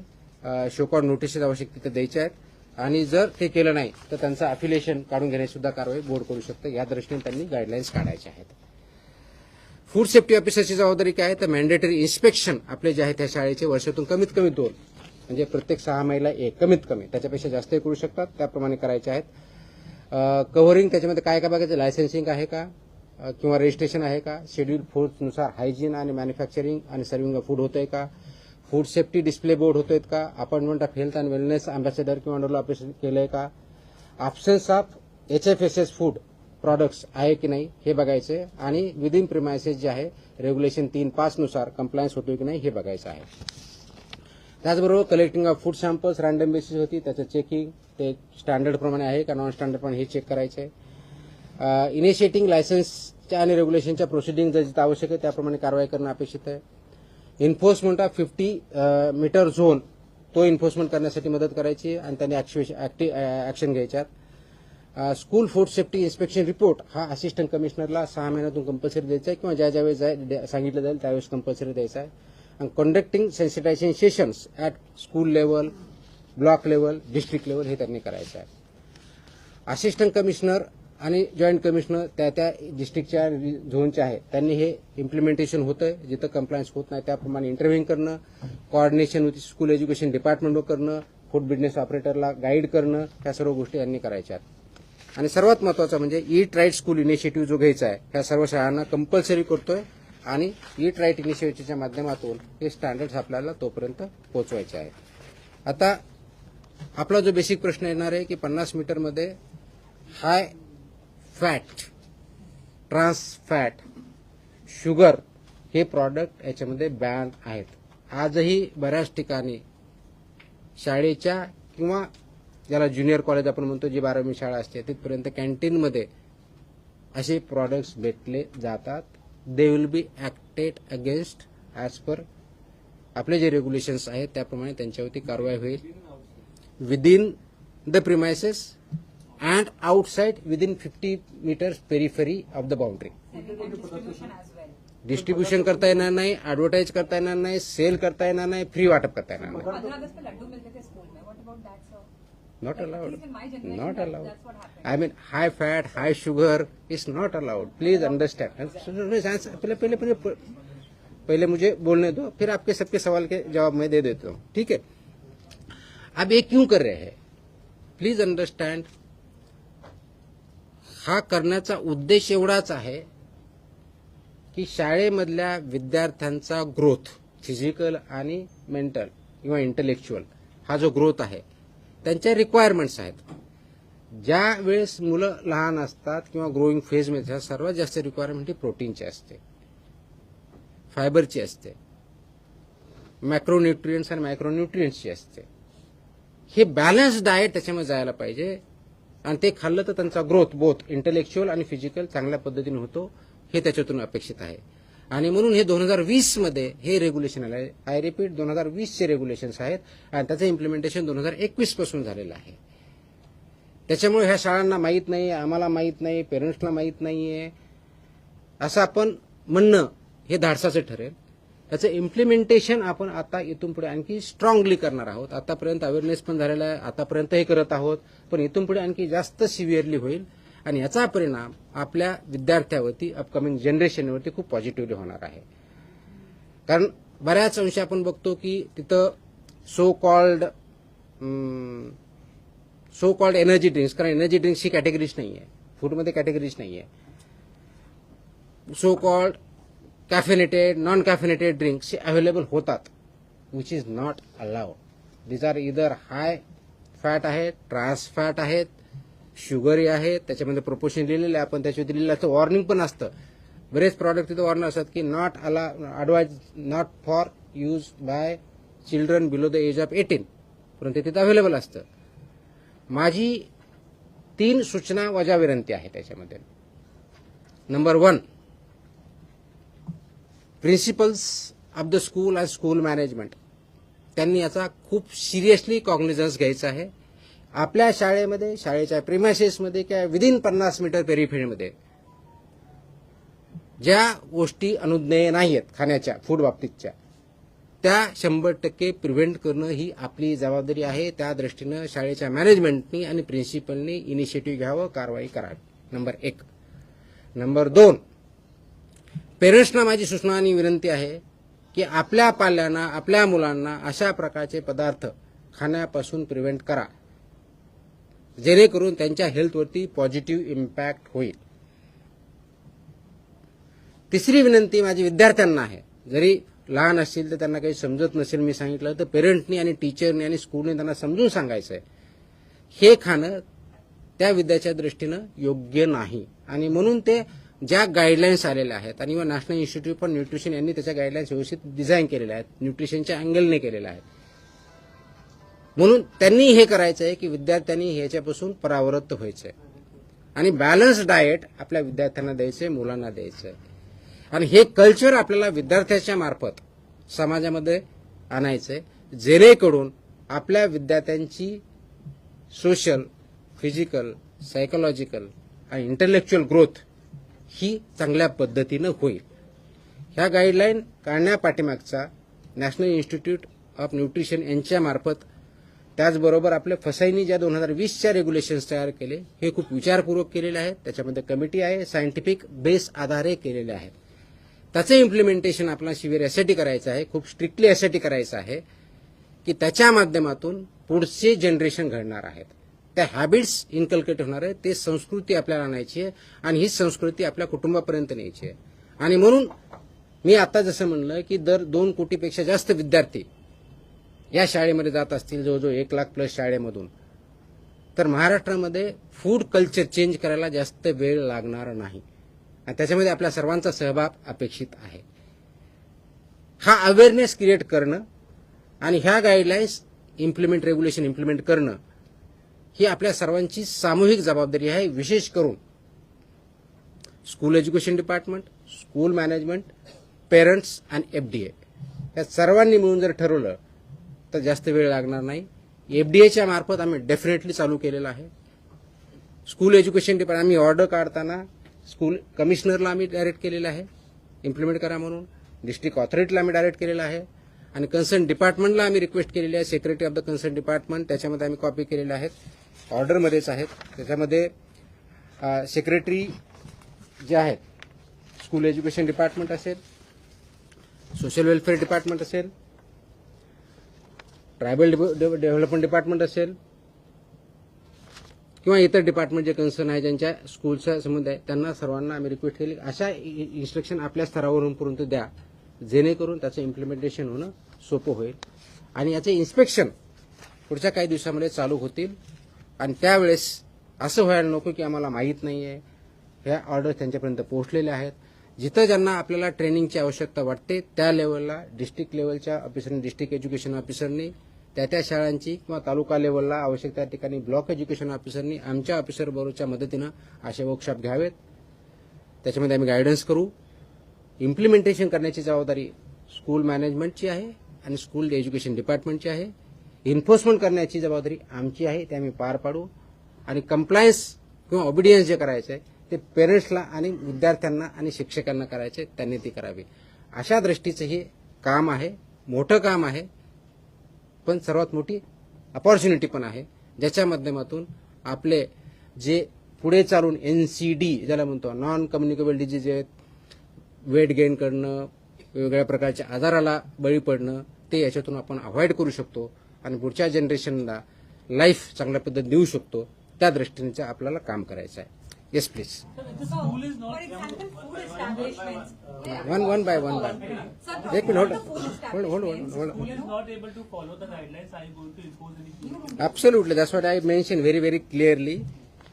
[SPEAKER 1] शोकॉड नोटिसेस आवश्यक तिथे द्यायच्या आहेत आणि जर ते केलं नाही तर त्यांचं अफिलिएशन काढून घेण्याची सुद्धा कारवाई बोर्ड करू शकतं. या दृष्टीने त्यांनी गाईडलाईन्स काढायच्या आहेत. फूड सेफ्टी ऑफिसरची जबाबदारी काय आहे तर मॅन्डेटरी इन्स्पेक्शन आपले जे आहेत त्या शाळेचे वर्षातून कमीत कमी 2 म्हणजे प्रत्येक 6 महिन्याला 1 कमीत कमी, त्याच्यापेक्षा जास्तही करू शकतात, त्याप्रमाणे करायचे आहेत. कव्हरिंग त्याच्यामध्ये काय काय बघायचं, लायसन्सिंग आहे का किंवा रजिस्ट्रेशन आहे का, शेड्यूल फूडनुसार हायजीन आणि मॅन्युफॅक्चरिंग आणि सर्व्हिंग ऑफ फूड होतंय का, फूड सेफ्टी डिस्प्ले बोर्ड होतोय का, appointment of health and wellness ambassador किंवा अंडरला ऑपरेशन केलंय का, absence of HFSS food products आहे की नाही हे बघायचे आणि विदिन प्रिमायसेस जे आहे रेग्युलेशन 3.5 नुसार कंप्लायन्स होतोय की नाही हे बघायचं आहे. त्याचबरोबर collecting of food samples random basis होती, त्याचं चेकिंग ते स्टँडर्ड प्रमाणे आहे का नॉन स्टँडर्ड प्रमाणे हे चेक करायचं आहे. इनिशिएटिंग लायसन्सच्या आणि रेग्युलेशनच्या प्रोसिडिंग जर जिथं आवश्यक आहे त्याप्रमाणे कारवाई करणं अपेक्षित आहे. एन्फोर्समेंट ऑफ 50 मीटर झोन तो एन्फोर्समेंट करण्यासाठी मदत करायची आणि त्यांनी ऍक्शन घ्यायच्यात. School food safety inspection report हा असिस्टंट कमिशनरला 6 महिन्यातून कंपल्सरी द्यायचा आहे किंवा ज्यावेळेस सांगितलं जाईल त्यावेळेस कंपल्सरी द्यायचा आहे. आणि conducting sensitisation sessions at school level, block level, district level हे त्यांनी करायचं आहे. असिस्टंट कमिशनर आणि जॉईंट कमिशनर त्या डिस्ट्रिक्टच्या झोनच्या आहे त्यांनी हे इम्प्लिमेंटेशन होतंय, जिथं कंप्लायन्स होत नाही त्याप्रमाणे इंटरव्ह्यू करणं, कोऑर्डिनेशन विथ स्कूल एज्युकेशन डिपार्टमेंटवर करणं, फूड बिझनेस ऑपरेटरला गाईड करणं, ह्या सर्व गोष्टी यांनी करायच्या आहेत. आणि सर्वात महत्त्वाचं म्हणजे ईट राईट स्कूल इनिशिएटिव्ह जो घ्यायचा आहे ह्या सर्व शाळांना कंपल्सरी करतोय आणि ईट राईट इनिशिएटिव्हच्या माध्यमातून हे स्टँडर्ड्स आपल्याला तोपर्यंत पोहोचवायचे आहेत. आता आपला जो बेसिक प्रश्न येणार आहे की 50 मीटरमध्ये high fat, trans fat, sugar हे प्रॉडक्ट याच्यामध्ये बॅन आहेत. आजही बऱ्याच ठिकाणी शाळेच्या किंवा ज्याला ज्युनियर कॉलेज आपण म्हणतो जी 12वी शाळा असते तिथपर्यंत कॅन्टीनमध्ये असे प्रॉडक्ट्स भेटले जातात. They will be acted against as per आपले जे रेग्युलेशन्स आहेत त्याप्रमाणे त्यांच्यावरती कारवाई होईल. Within the premises and outside within 50 metres periphery of the boundary.
[SPEAKER 2] Distribution as well.
[SPEAKER 1] Distribution करता येणार नाही, ऍडव्हर्टाईज करता येणार नाही, सेल करता येणार नाही, फ्री वाटप करता येणार नाही.
[SPEAKER 2] 15 अगस्त पे लड्डू मिलते थे स्कूल में. What about that, sir?
[SPEAKER 1] Not
[SPEAKER 2] At
[SPEAKER 1] allowed.
[SPEAKER 2] least in my generation,
[SPEAKER 1] Not allowed.
[SPEAKER 2] that's what happened.
[SPEAKER 1] I mean, high fat, high sugar is not allowed. Please understand. पहले मुझे बोलने दो, फिर आपके सबके सवाल के जवाब मैं दे देता हूँ, ठीक है. अब ये क्यों कर रहे हैं? Please understand. हा करण्याचा उद्देश एवढाच आहे की शाळेमधल्या विद्यार्थ्यांचा ग्रोथ, फिजिकल आणि मेंटल किंवा इंटेलेक्च्युअल हा जो ग्रोथ आहे त्यांच्या रिक्वायरमेंट्स आहेत. ज्या वेळेस मुलं लहान असतात किंवा ग्रोईंग फेजमध्ये सर्वात जास्त रिक्वायरमेंट ही प्रोटीनची असते, फायबरची असते, मॅक्रोन्यूट्रियंट्स आणि मायक्रोन्यूट्रियंट्सची असते. हे बॅलन्स डाएट त्याच्यामध्ये जायला पाहिजे आणि ते खाल्लं तर त्यांचा ग्रोथ बोथ इंटेलेक्च्युअल आणि फिजिकल चांगल्या पद्धतीने होतो, हे त्याच्यातून अपेक्षित आहे. आणि म्हणून हे 2020 मध्ये हे रेग्युलेशन आलं. आय रिपीट, 2020चे रेग्युलेशन्स आहेत आणि त्याचं इम्प्लिमेंटेशन 2021 पासून झालेलं आहे. त्याच्यामुळे ह्या शाळांना माहीत नाही, आम्हाला माहीत नाही, पेरेंट्सला माहीत नाहीये असं आपण म्हणणं हे धाडसाचं ठरेल. त्याचं इम्प्लिमेंटेशन आपण आता इथून पुढे आणखी स्ट्रॉंगली करणार आहोत. आतापर्यंत अवेअरनेस पण झालेला आहे, आतापर्यंत हे करत आहोत, पण इथून पुढे आणखी जास्त सिव्हिअरली होईल आणि याचा परिणाम आपल्या विद्यार्थ्यावरती अपकमिंग जनरेशनवरती खूप पॉझिटिव्हली होणार आहे. कारण बऱ्याच अंशी आपण बघतो की तिथं सो कॉल्ड एनर्जी ड्रिंक्स, कारण एनर्जी ड्रिंक्सची कॅटेगरीज नाही आहे, फूडमध्ये कॅटेगरीज नाही आहे. So called caffeinated, non caffeinated drinks available होतात, which is not allowed. These are either high fat आहेत, ट्रान्स फॅट आहेत, शुगरी आहेत, त्याच्यामध्ये प्रोपोर्शन लिहिलेलं आहे, आपण त्याच्यावर दिलेलं असतं, वॉर्निंग पण असतं. बरेच प्रॉडक्ट तिथे वॉर्निंग असतात की not advise not for use by children below the age of 18, परंतु तिथे अवेलेबल असतं. माझी 3 सूचना वजा विनंती आहे त्याच्यामध्ये. Number 1, principles of the school and school management त्यांनी याचा खूप सिरियसली कॉग्निझन्स घ्यायचा आहे. आपल्या शाळेमध्ये, शाळेच्या प्रिमायसेसमध्ये किंवा विदिन 50 मीटर पेरिफेरीमध्ये ज्या गोष्टी अनुज्ञेय नाही आहेत खाण्याच्या, फूड बाबतीतच्या, त्या 100% प्रिव्हेंट करणं ही आपली जबाबदारी आहे. त्या दृष्टीनं शाळेच्या मॅनेजमेंटनी आणि प्रिन्सिपलनी इनिशिएटिव्ह घ्यावं, कारवाई करावी. नंबर 1. नंबर 2, पेरेंट्सना माझी सूचना आणि विनंती आहे की आपल्या पाल्यांना, आपल्या मुलांना अशा प्रकारचे पदार्थ खाण्यापासून प्रिव्हेंट करा, जेणेकरून त्यांच्या हेल्थवरती पॉझिटिव्ह इम्पॅक्ट होईल. तिसरी विनंती माझी विद्यार्थ्यांना आहे, जरी लहान असतील तर त्यांना काही समजत नसेल मी सांगितलं तर पेरेंटनी आणि टीचरनी आणि स्कूलने त्यांना समजून सांगायचं आहे हे खाणं त्या विद्याच्या दृष्टीनं योग्य नाही. आणि म्हणून ते ज्या गाईडलाईन्स आलेल्या आहेत आणि नॅशनल इन्स्टिट्यूट फॉर न्यूट्रिशन यांनी त्याच्या गाईडलाईन्स व्यवस्थित डिझाईन केलेल्या आहेत, न्यूट्रिशनच्या अँगलने केलेल्या आहेत. म्हणून त्यांनी हे करायचं आहे की विद्यार्थ्यांनी ह्याच्यापासून परावृत्त व्हायचं आहे आणि बॅलन्स डाएट आपल्या विद्यार्थ्यांना द्यायचं, मुलांना द्यायचं आहे. आणि हे कल्चर आपल्याला विद्यार्थ्याच्या मार्फत समाजामध्ये आणायचं आहे, जेणेकरून आपल्या विद्यार्थ्यांची सोशल, फिजिकल, सायकोलॉजिकल आणि इंटेलेक्च्युअल ग्रोथ ही चांगल्या पद्धतीनं होईल. ह्या गाईडलाईन काढण्यापाठीमागचा नॅशनल इन्स्टिट्यूट ऑफ न्यूट्रिशन यांच्या मार्फत, त्याचबरोबर आपल्या फसाईनी ज्या 2020च्या रेग्युलेशन्स तयार केले हे खूप विचारपूर्वक केलेले आहेत. त्याच्यामध्ये कमिटी आहे, सायंटिफिक बेस आधारे केलेले आहेत. त्याचं इम्प्लिमेंटेशन आपल्याला शिविर यासाठी करायचं आहे, खूप स्ट्रिक्टली यासाठी करायचं आहे की त्याच्या माध्यमातून पुढचे जनरेशन घडणार आहेत, त्या हॅबिट्स इन्कल्केट होणार आहेत, ते संस्कृती आपल्याला आणायची आहे आणि ही संस्कृती आपल्या कुटुंबापर्यंत न्यायची आहे. आणि म्हणून मी आता जसं म्हणलं की दर 2 कोटीपेक्षा जास्त विद्यार्थी या शाळेमध्ये जात असतील, जवळजवळ 1 लाख प्लस शाळेमधून, तर महाराष्ट्रामध्ये फूड कल्चर चेंज करायला जास्त वेळ लागणार नाही आणि त्याच्यामध्ये आपल्या सर्वांचा सहभाग अपेक्षित आहे. हा अवेअरनेस क्रिएट करणं आणि ह्या गाईडलाईन्स रेग्युलेशन इम्प्लिमेंट करणं ही आपल्या सर्वांची सामूहिक जबाबदारी आहे. विशेष करून school education department, school management, parents आणि FDA या सर्वांनी मिळून जर ठरवलं तर जास्त वेळ लागणार नाही. FDAच्या मार्फत आम्ही डेफिनेटली चालू केलेलं आहे. स्कूल एज्युकेशन डिपार्टमेंट आम्ही ऑर्डर काढताना स्कूल कमिशनरला आम्ही डायरेक्ट केलेलं आहे इम्प्लिमेंट करा म्हणून, डिस्ट्रिक्ट ऑथॉरिटीला आम्ही डायरेक्ट केलेलं आहे आणि कन्सर्न डिपार्टमेंटला आम्ही रिक्वेस्ट केलेली आहे, secretary of the concern department, त्याच्यामध्ये आम्ही कॉपी केलेल्या आहेत, ऑर्डरमध्येच आहेत. त्याच्यामध्ये सेक्रेटरी जे आहेत, स्कूल एज्युकेशन डिपार्टमेंट असेल, सोशल वेलफेअर डिपार्टमेंट असेल, ट्रायबल डेव्हलपमेंट डिपार्टमेंट असेल किंवा इतर डिपार्टमेंट जे कन्सर्न आहे, ज्यांच्या स्कूलचा संबंध आहे, त्यांना सर्वांना आम्ही रिक्वेस्ट केली अशा इन्स्ट्रक्शन आपल्या स्तरावरून पर्यंत द्या, जेणेकरून त्याचं इम्प्लिमेंटेशन होणं सोपं होईल आणि याचे इन्स्पेक्शन पुढच्या काही दिवसामध्ये चालू होतील. आणि त्यावेळेस असं व्हायला नको की आम्हाला माहीत नाही आहे, ह्या ऑर्डर त्यांच्यापर्यंत पोहोचलेल्या आहेत. जिथं ज्यांना आपल्याला ट्रेनिंगची आवश्यकता वाटते त्या लेवलला डिस्ट्रिक्ट लेवलच्या ऑफिसरनी, डिस्ट्रिक्ट एज्युकेशन ऑफिसरनी, त्या शाळांची किंवा तालुका लेवलला आवश्यक त्या ठिकाणी ब्लॉक एज्युकेशन ऑफिसरनी आमच्या ऑफिसरबरोबरच्या मदतीनं असे वर्कशॉप घ्यावेत. त्याच्यामध्ये आम्ही गायडन्स करू. इम्प्लिमेंटेशन करण्याची जबाबदारी स्कूल मॅनेजमेंटची आहे आणि स्कूल एज्युकेशन डिपार्टमेंटची आहे. इन्फोर्समेंट करण्याची जबाबदारी आमची आहे, ते आम्ही पार पाडू. आणि कंप्लायन्स किंवा ऑबिडियन्स जे करायचं आहे ते पेरेंट्सला आणि विद्यार्थ्यांना आणि शिक्षकांना करायचे, त्यांनी ती करावी. अशा दृष्टीचं हे काम आहे, मोठं काम आहे, पण सर्वात मोठी अपॉर्च्युनिटी पण आहे, ज्याच्या माध्यमातून आपले जे पुढे चालून NCD ज्याला म्हणतो नॉन कम्युनिकेबल डिजीज आहेत, वेट गेन करणं, वेगवेगळ्या प्रकारच्या आजाराला बळी पडणं, ते याच्यातून आपण अवॉइड करू शकतो आणि पुढच्या जनरेशनला लाईफ चांगल्या पद्धतीने देऊ शकतो. त्या दृष्टीने आपल्याला काम करायचं आहे. Yes please.
[SPEAKER 2] So, for example, food establishments.
[SPEAKER 1] One by one.
[SPEAKER 2] Sir,
[SPEAKER 1] Let me hold
[SPEAKER 2] the food
[SPEAKER 1] on.
[SPEAKER 2] establishments,
[SPEAKER 1] Hold on.
[SPEAKER 3] School is not able to follow the guidelines. Are you going to impose any fee?
[SPEAKER 1] Absolutely. That's what I mentioned very, very clearly.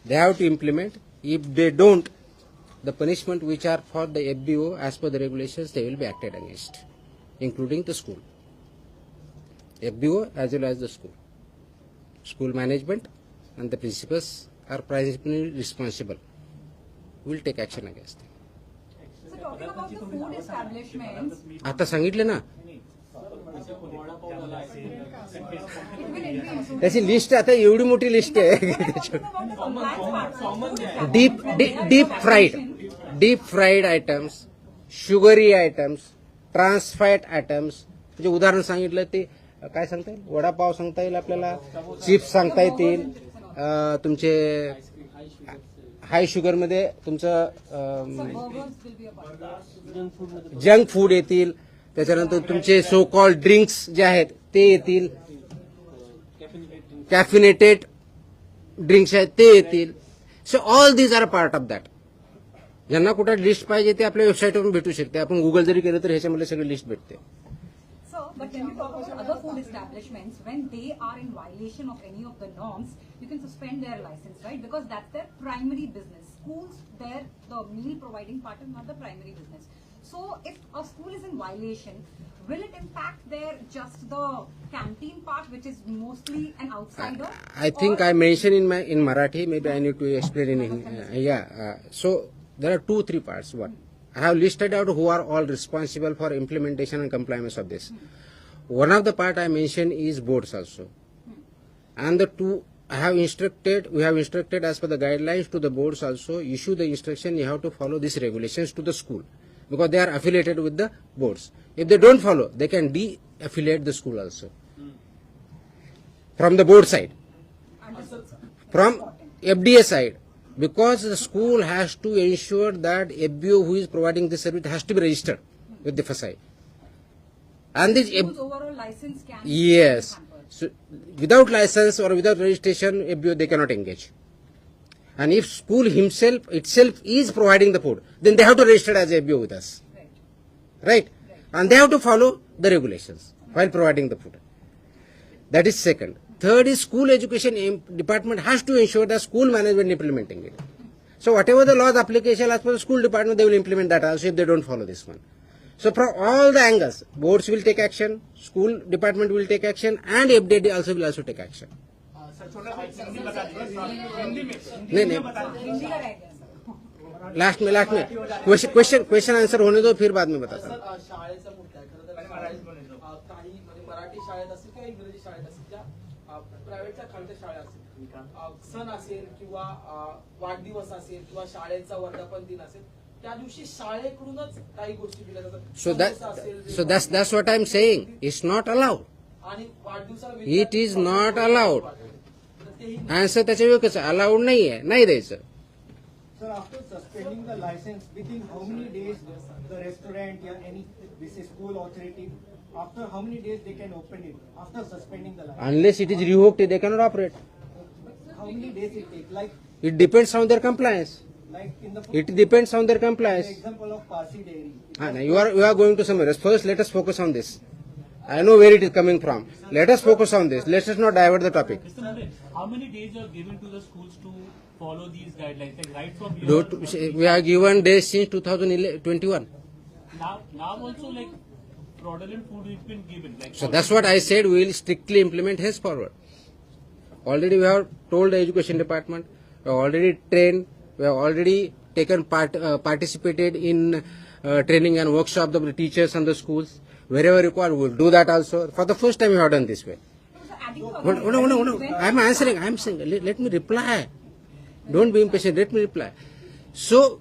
[SPEAKER 1] They have to implement. If they don't, the punishment which are for the FBO as per the regulations, they will be acted against, including the school. FBO as well as the school. School management and the principals are principally responsible. Will take action against them.
[SPEAKER 2] so talking about the food establishments,
[SPEAKER 1] आता सांगितले ना,
[SPEAKER 2] it will increase.
[SPEAKER 1] त्याची list आता एवढी मोठी list आहे.
[SPEAKER 2] Talking about the compliance part, food establishment,
[SPEAKER 1] deep fried items, sugary items, trans fat items. म्हणजे उदाहरण सांगितलं ते काय सांगता येईल, वडापाव सांगता येईल आपल्याला, चिप्स सांगता येतील, तुमचे हाय शुगरमध्ये तुमचं
[SPEAKER 2] burgers will be a part.
[SPEAKER 1] Junk food येतील, त्याच्यानंतर तुमचे सो कॉल्ड ड्रिंक्स जे आहेत ते येतील, कॅफिनेटेड ड्रिंक्स आहेत ते येतील. So all these are part of that. ज्यांना कुठं लिस्ट पाहिजे ते आपल्या वेबसाईटवरून भेटू शकते. आपण गुगल जरी केलं तर ह्याच्यामध्ये सगळी लिस्ट भेटते.
[SPEAKER 2] So, but when we talk about other food establishments, when they are in violation of any of the norms, you can suspend their license, right? Because that's their primary business. Schools, the meal providing part is not the primary business. So, if a school is in violation, will it impact their just the canteen part, which is mostly an outsider?
[SPEAKER 1] I think
[SPEAKER 2] or-
[SPEAKER 1] I mentioned in Marathi. Maybe I need to explain in so there are 2-3 parts. One, I have listed out who are all responsible for implementation and compliance of this. One of the part I mentioned is boards also, and the two we have instructed as per the guidelines to the boards also. Issue the instruction, you have to follow these regulations to the school because they are affiliated with the boards. If they don't follow, they can de-affiliate the school also from the board side.
[SPEAKER 2] Understood, sir.
[SPEAKER 1] From FDA side, because the school has to ensure that FBO who is providing this service has to be registered with the FSI. And this
[SPEAKER 2] School's overall license can
[SPEAKER 1] yes,
[SPEAKER 2] be hampered.
[SPEAKER 1] so without license or without registration, FBO they cannot engage. And if school itself is providing the food, then they have to register as FBO with us, right? And they have to follow the regulations while providing the food. That is second. Third is school education department has to ensure that school management implementing it. So whatever the laws application as per the school department, they will implement that also if they don't follow this one. So from all the angles, boards will take action, school department will take action, and FDA also will take action. नहीं नहीं
[SPEAKER 2] हिंदी का रह गया, sir.
[SPEAKER 1] Last में question answer होने दो, फिर बाद में बताता हूँ.
[SPEAKER 4] सर, शाळेचा मुद्दा आहे खरं तर काही म्हणजे मराठी शाळेत असेल किंवा इंग्रजी शाळेत असेल ज्या प्रायव्हेटच्या खालच्या शाळा असतील, सण असेल किंवा वाढदिवस असेल किंवा शाळेचा वर्धापन दिन असेल, त्या दिवशी शाळेकडूनच काही गोष्टी दिल्या जातात.
[SPEAKER 1] So that's what I'm saying. It's not allowed.
[SPEAKER 4] आणि वाढदिवसाला
[SPEAKER 1] It is not allowed. Answer त्याच्या वेगळंच अलाउड नाही आहे, नाही द्यायचं.
[SPEAKER 5] Sir, after suspending the license, within how many days the restaurant or any this is school authority, after how many days they can open it after suspending the license?
[SPEAKER 1] Unless it is revoked, they cannot operate.
[SPEAKER 5] How many days it take? Like
[SPEAKER 1] It depends on their compliance.
[SPEAKER 5] in the
[SPEAKER 1] It depends on their
[SPEAKER 5] the
[SPEAKER 1] compliance.
[SPEAKER 5] example of Parsi Dairy.
[SPEAKER 1] Now you are going to somewhere else. First, let us focus on this. I know where it is coming from. Let us focus on this. Let us not divert the topic.
[SPEAKER 3] Mr. Mulay, how many days you are given to the schools to follow these guidelines? Like right from
[SPEAKER 1] We are given days since 2021.
[SPEAKER 3] now also like fraudulent food has been given. Like
[SPEAKER 1] So that's what I said. We will strictly implement henceforward. Already we have told the education department. We have already trained. We have already taken participated in training and workshop of the teachers and the schools. Wherever required, we will do that also. For the first time, we have done this way.
[SPEAKER 2] So adding to
[SPEAKER 1] No. I am answering. I am saying. Let me reply. Don't be impatient. Let me reply. So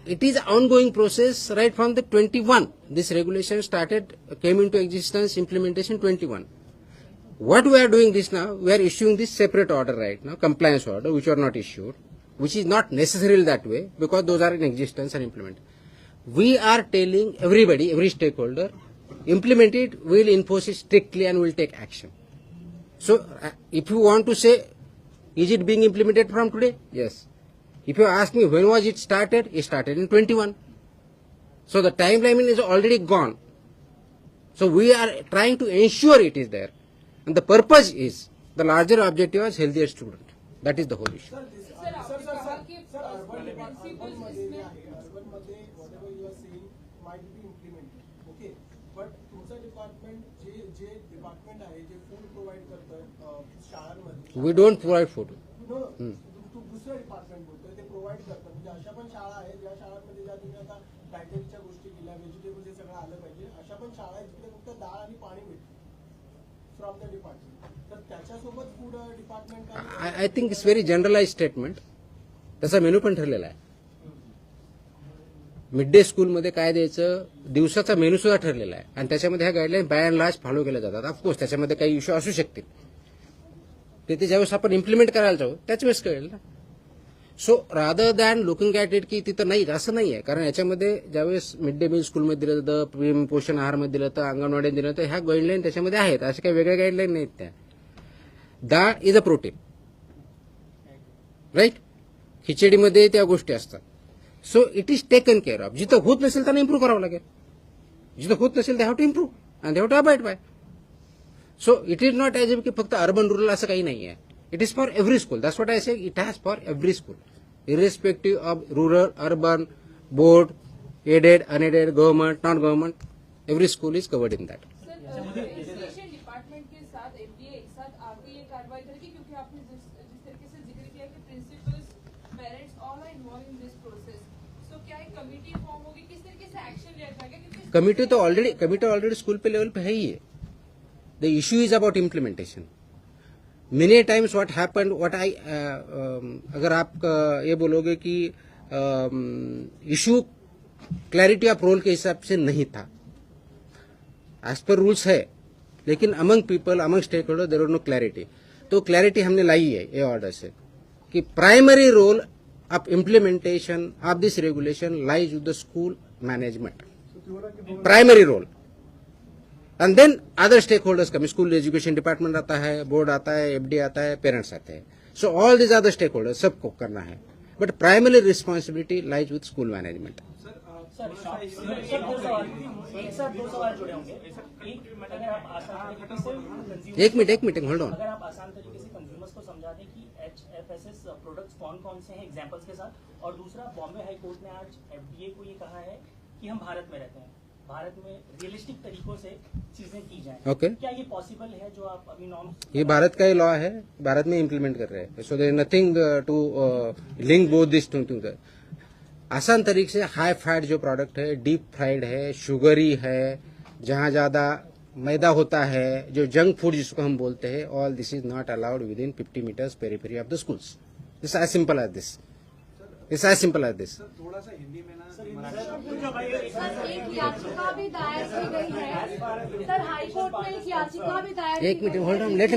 [SPEAKER 1] it is an ongoing process right from the 21. This regulation came into existence, implementation 21. What we are doing this now, we are issuing this separate order right now, compliance order, which are not issued. which is not necessarily that way because those are in existence and implemented. We are telling everybody, every stakeholder, implement it, we will enforce it strictly and we will take action. So, if you want to say, is it being implemented from today? Yes. If you ask me when was it started in 21. So the timeline is already gone. So we are trying to ensure it is there. And the purpose is, the larger objective is healthier student. That is the whole issue.
[SPEAKER 6] Sir आपने कहा कि
[SPEAKER 5] urban
[SPEAKER 6] principal
[SPEAKER 5] मध्ये
[SPEAKER 6] इसमें
[SPEAKER 5] urban मध्ये whatever you are saying might be implemented, okay, but तुमचं department जे department आहे जे फूड प्रोव्हाइड करतं शाळांमध्ये,
[SPEAKER 1] We don't provide food.
[SPEAKER 5] तू दुसरं डिपार्टमेंट बोलतोय ते प्रोव्हाइड करतं, म्हणजे अशा पण शाळा आहेत ज्या शाळांमध्ये ज्या तुम्ही आता डायटरीच्या गोष्टी केल्या, व्हेजिटेबल हे सगळं आलं पाहिजे, अशा पण शाळा आहेत जिकडे फक्त डाळ आणि पाणी मिळतं फ्रॉम द डिपार्टमेंट. तर त्याच्यासोबत food department
[SPEAKER 1] I think it's very generalized statement. त्याचा मेनू पण ठरलेला आहे. मिड डे स्कूलमध्ये काय द्यायचं, दिवसाचा मेनू सुद्धा ठरलेला आहे आणि त्याच्यामध्ये ह्या guideline by and large follow केल्या जातात. ऑफकोर्स त्याच्यामध्ये काही इश्यू असू शकतील, ते ज्यावेळेस आपण इम्प्लिमेंट करायला जाऊ त्याच वेळेस कळेल ना. So rather than looking at it की तिथं नाही असं नाही आहे, कारण याच्यामध्ये ज्यावेळेस मिड डे मील स्कूलमध्ये दिलं जातं, पीएम पोषण आहारमध्ये दिलं तर अंगणवाडीत दिलं तर ह्या गाईडलाईन त्याच्यामध्ये आहेत. अशा काही वेगळ्या गाईडलाईन नाहीत त्या. डाळ इज अ प्रोटीन, राईट. खिचडीमध्ये त्या गोष्टी असतात. So it is taken care of. जिथं होत नसेल त्यांना इम्प्रूव्ह करावं लागेल. जिथं होत नसेल they have to improve and they have to abide by. So it is not as की फक्त अर्बन रुरल असं काही नाही आहे. It is for every school. That's what I say. It has for every school irrespective of rural, urban, board, aided, unaided, government, non government, every school is covered in that.
[SPEAKER 6] Sir education department के साथ FDA एक साथ आके ये कार्रवाई करेगी, क्योंकि आपने जिस तरीके से जिक्र किया कि principals, parents all are involve in this process. So क्या एक कमेटी फॉर्म होगी, किस तरीके से एक्शन लिया जाएगा? क्योंकि
[SPEAKER 1] कमिटी ऑलरेडी स्कूल पे लेवल पे है ही है. The issue is about implementation. Many times what happened, what I अगर आप ये बोलोगे कि इश्यू क्लैरिटी ऑफ रोल के हिसाब से नहीं था. एज पर रूल्स है, लेकिन among people, among stakeholder there no clarity. तो क्लैरिटी हमने लाई है ये ऑर्डर से कि primary role of implementation of this regulation lies with the school management. Primary role. And then other stakeholders come. School education department आता है, board आता है, एफडी आता है, पेरेंट्स आते हैं. सो ऑल दिस अदर स्टेक होल्डर्स सबको करना है, बट प्राइमरी रिस्पॉन्सिबिलिटी लाइज विद स्कूल मैनेजमेंट.
[SPEAKER 7] एक साथ दो सवाल जुड़े होंगे. एक, अगर आप आसान तरीके से
[SPEAKER 1] एक मिनट होल्ड ऑन.
[SPEAKER 7] अगर आप आसान तरीके से कंज्यूमर्स को समझा दें कि HFSS प्रोडक्ट्स कौन कौन से हैं एग्जांपल्स के साथ. और दूसरा, बॉम्बे हाई कोर्ट ने आज FDA को ये कहा है कि हम भारत में रहते हैं, भारत में रियलिस्टिक तरीकों से चीजें की जाएं.
[SPEAKER 1] ओके.
[SPEAKER 7] क्या ये पॉसिबल है जो आप अभी नॉर्म्स?
[SPEAKER 1] ये भारत का ही लॉ है, भारत में इम्प्लीमेंट कर रहे हैं. So there is nothing to link both this two things. आसान तरीके से हाई फैट जो प्रोडक्ट है, डीप फ्राइड है, शुगरी है, जहां ज्यादा मैदा होता है, जो जंक फूड जिसको हम बोलते हैं, all this is not allowed within 50 metres periphery of the schools. This as simple as this. It's as simple as this.
[SPEAKER 5] थोड़ा सा हिंदी में ना
[SPEAKER 6] सर एक याचिका भी दायर की गई है. सर हाईकोर्ट में एक याचिका भी दायर
[SPEAKER 1] एक minute hold on. Let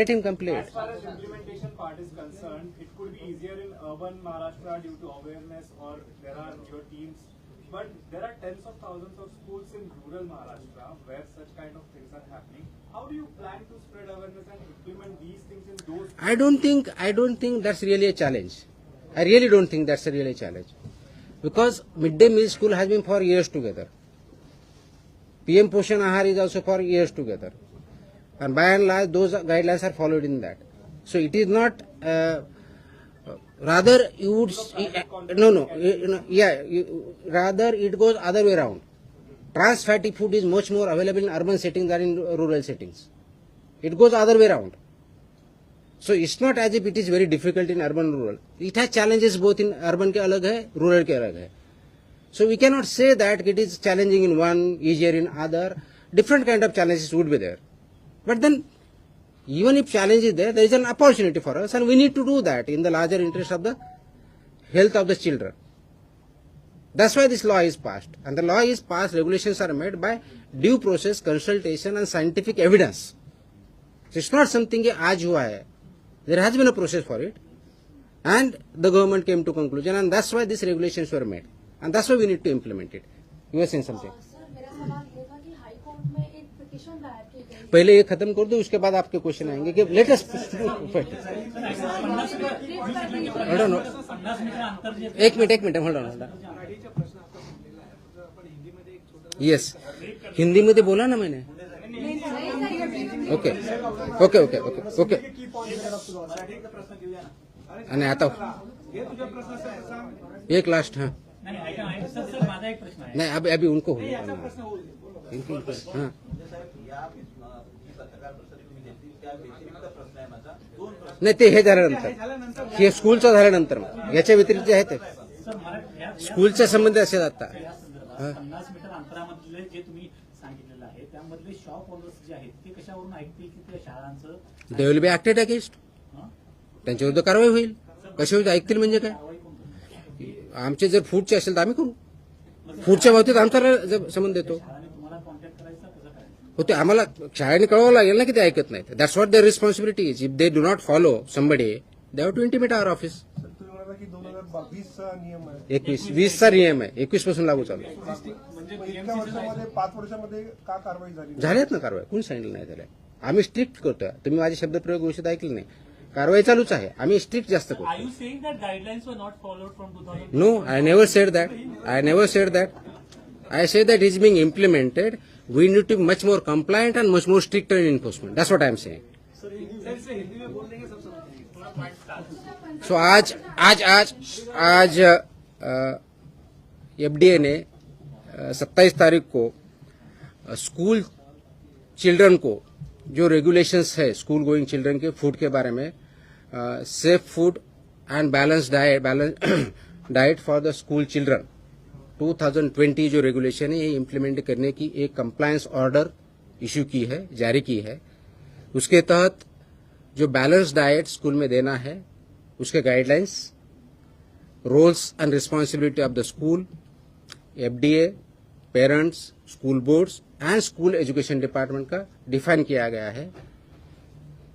[SPEAKER 1] him complete.
[SPEAKER 8] As far as implementation part is concerned, it could be easier in urban Maharashtra due to awareness, or there are your teams. But there are tens of thousands of schools in rural Maharashtra where such kind of things are happening. How do you plan to spread awareness and implement these things in those?
[SPEAKER 1] I don't think that's really a challenge. I really don't think that's a really challenge. Because midday meal school has been for years together. PM Poshan Ahar is also for years together. And by and large, those guidelines are followed in that. So it is not, rather you would, rather it goes other way around. Trans fatty food is much more available in urban settings than in rural settings. It goes other way around. So it's not as if it is very difficult in urban rural. It has challenges both in urban के अलग है, rural के अलग है. So we cannot say that it is challenging in one, easier in other. Different kind of challenges would be there. But then, even if challenge is there is an opportunity for us, and we need to do that in the larger interest of the health of the children. That's why this law is passed. And the law is passed, regulations are made by due process, consultation and scientific evidence. So it's not something कि आज हुआ है. There has been a process for it. and the government came to conclusion, and that's why these regulations were made, and that's why we need to implement it. You were saying something.
[SPEAKER 9] Sir मेरा सवाल ये था कि हाई court में एक petition दायर की गई
[SPEAKER 1] पहले ये खत्म कर दो, उसके बाद आपके क्वेश्चन आएंगे कि लेटेस्ट एक मिनिट होल्ड ऑन.
[SPEAKER 5] मराठीच्या प्रश्न आता सुटलेला आहे जर आपण हिंदीमध्ये एक छोटा
[SPEAKER 1] येस, हिंदीमध्ये बोला ना मैंने. Okay okay okay okay okay.
[SPEAKER 5] की पॉइंट मराठीचा प्रश्न घेऊया ना.
[SPEAKER 1] आणि आता
[SPEAKER 5] हे तुझ्या प्रश्नाचं सांग.
[SPEAKER 1] एक लास्ट. हाँ
[SPEAKER 3] नाही, ऐका सर माझा एक प्रश्न आहे.
[SPEAKER 1] नहीं, अभी अभी उनको हो
[SPEAKER 5] याचा प्रश्न होऊ दे.
[SPEAKER 1] इनको हाँ
[SPEAKER 10] पत्रकार परिषद तुम्ही घेतली त्या व्यतिरिक्त प्रश्न आहे माझा. दोन प्रश्न
[SPEAKER 1] नाही, ते हे झाल्यानंतर, हे स्कूलचं झाल्यानंतर मग याच्या व्यतिरिक्त जे आहे ते
[SPEAKER 3] सर मराठी
[SPEAKER 1] स्कूलच्या संबंधी असेल आता.
[SPEAKER 3] या संदर्भात 50 मीटर अंतरामधले जे तुम्ही सांगितलेलं आहे त्यामधले शॉप ओनर्स जे आहेत ते कशावरून ऐकतील की त्या शाळांचं
[SPEAKER 1] दे विल बी ऍक्टेड अगेन्स्ट. त्यांच्या विरुद्ध कारवाई होईल. कशा विरुद्ध ऐकतील म्हणजे काय? आमचे जर फूडचे असेल तर आम्ही करू. फूडच्या बाबतीत आमचा संबंध येतो.
[SPEAKER 3] शाळाने तुम्हाला कॉन्टॅक्ट करायचा कसं करायचं?
[SPEAKER 1] हो, ते आम्हाला शाळेने कळवावं लागेल ना की ते ऐकत नाहीत. That's what their responsibility is. If they do not follow somebody they have to intimate our office.
[SPEAKER 5] तुम्ही म्हणाला की 2020चा नियम आहे
[SPEAKER 1] 20चा नियम आहे, 21 पासून लागू चालू आहे.
[SPEAKER 5] इतक्या वर्षामध्ये 5 वर्षामध्ये का कारवाई झाली
[SPEAKER 1] झाल्यात ना कारवाई. कोणी सांगितलं नाही झाल्या. आम्ही स्ट्रिक्ट करतोय. तुम्ही माझे शब्दप्रयोग गोष्ट ऐकले नाही. कारवाई चालूच आहे. आम्ही स्ट्रिक्ट जास्त
[SPEAKER 3] Are
[SPEAKER 1] करतो.
[SPEAKER 3] you saying that guidelines were not followed from 2000?
[SPEAKER 1] No, I never said that. I say that it's being implemented. We need to be much more compliant and much more stricter in enforcement. That's what I am saying. So आज FDA ने 27 तारीख को school children को जो regulations है school going children के food के बारे में, safe food end balance diet for the school children 2020 जो रेगुलेशन है ये इम्प्लीमेंट करने की एक कंप्लायंस ऑर्डर इश्यू की है, जारी की है. उसके तहत जो बैलेंस डाइट स्कूल में देना है उसके guidelines, roles and responsibility of the school, FDA, parents, school boards and school education department का डिफाइन किया गया है.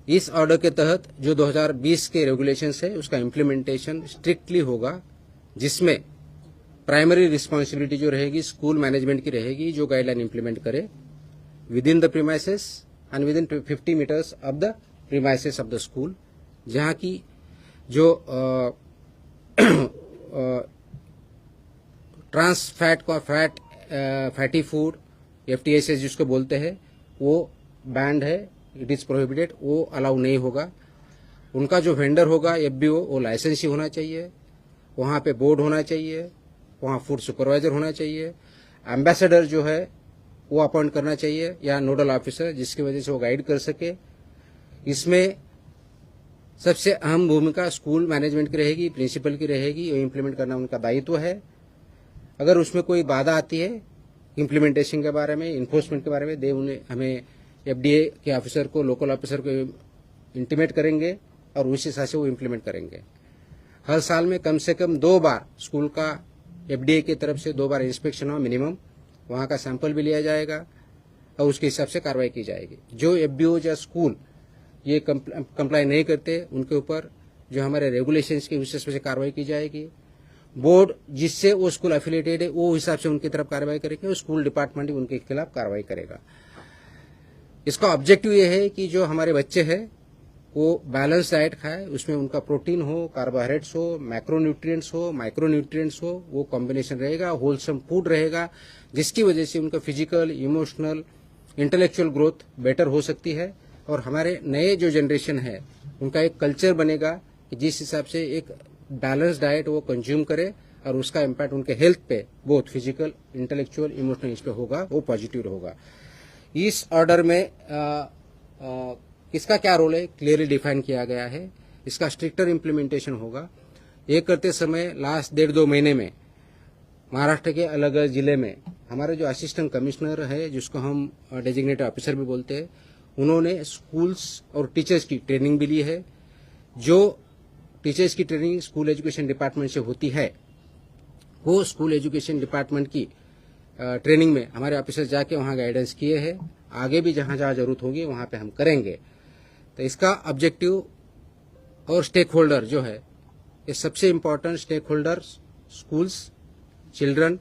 [SPEAKER 1] इस ऑर्डर के तहत जो 2020 के रेगुलेशंस है उसका इम्प्लीमेंटेशन स्ट्रिक्टली होगा, जिसमें प्राइमरी रिस्पॉन्सिबिलिटी जो रहेगी स्कूल मैनेजमेंट की रहेगी, जो गाइडलाइन इम्प्लीमेंट करे within the premises and within 50 metres of the premises of the school. जहां की जो ट्रांस फैटी फूड एफटीएसएस जिसको बोलते हैं वो बैंड है, इट इज प्रोहिबिटेड, वो अलाउ नहीं होगा. उनका जो वेंडर होगा एफबीओ वो लाइसेंस ही होना चाहिए, वहां पे बोर्ड होना चाहिए, वहां फूड सुपरवाइजर होना चाहिए, एम्बेसडर जो है वो अपॉइंट करना चाहिए या नोडल ऑफिसर जिसकी वजह से वो गाइड कर सके. इसमें सबसे अहम भूमिका स्कूल मैनेजमेंट की रहेगी, प्रिंसिपल की रहेगी, वो इम्प्लीमेंट करना उनका दायित्व है. अगर उसमें कोई बाधा आती है इम्प्लीमेंटेशन के बारे में, इन्फोर्समेंट के बारे में, उन्हें हमें एफडीए के ऑफिसर को, लोकल ऑफिसर को इंटीमेट करेंगे और उस हिसाब से वो इम्प्लीमेंट करेंगे. हर साल में कम से कम 2 बार स्कूल का एफडीए की तरफ से 2 बार इंस्पेक्शन हो मिनिमम, वहां का सैंपल भी लिया जाएगा और उसके हिसाब से कार्रवाई की जाएगी. जो एफबीओ या स्कूल ये कंप्लाई नहीं करते उनके ऊपर जो हमारे रेगुलेशंस के हिसाब से कार्रवाई की जाएगी. बोर्ड जिससे वो स्कूल एफिलिएटेड है वो हिसाब से उनकी तरफ कार्रवाई करेंगे और स्कूल डिपार्टमेंट भी उनके खिलाफ कार्रवाई करेगा. इसका ऑब्जेक्टिव ये है कि जो हमारे बच्चे हैं वो बैलेंस डाइट खाए, उसमें उनका प्रोटीन हो, कार्बोहाइड्रेट्स हो, मैक्रोन्यूट्रिएंट्स हो, माइक्रोन्यूट्रिएंट्स हो, वो कॉम्बिनेशन रहेगा, होलसम फूड रहेगा, जिसकी वजह से उनका physical, emotional, intellectual growth better हो सकती है. और हमारे नए जो जनरेशन है उनका एक कल्चर बनेगा कि जिस हिसाब से एक बैलेंस डाइट वो कंज्यूम करे और उसका इम्पैक्ट उनके हेल्थ पे बोथ फिजिकल, इंटेलेक्चुअल, इमोशनल इस पे होगा, वो पॉजिटिव होगा. इस ऑर्डर में किसका क्या रोल है क्लियरली डिफाइन किया गया है. इसका स्ट्रिक्टर इम्प्लीमेंटेशन होगा. ये करते समय लास्ट 1.5-2 महीने में महाराष्ट्र के अलग अलग जिले में हमारे जो असिस्टेंट कमिश्नर है जिसको हम डेजिग्नेटेड ऑफिसर भी बोलते हैं, उन्होंने स्कूल्स और टीचर्स की ट्रेनिंग भी ली है. जो टीचर्स की ट्रेनिंग स्कूल एजुकेशन डिपार्टमेंट से होती है वो स्कूल एजुकेशन डिपार्टमेंट की ट्रेनिंग में हमारे ऑफिसर जाके वहां गाइडेंस किए हैं. आगे भी जहां जहां जरूरत होगी वहां पे हम करेंगे. तो इसका ऑब्जेक्टिव और स्टेक होल्डर जो है ये सबसे important stakeholder schools, children,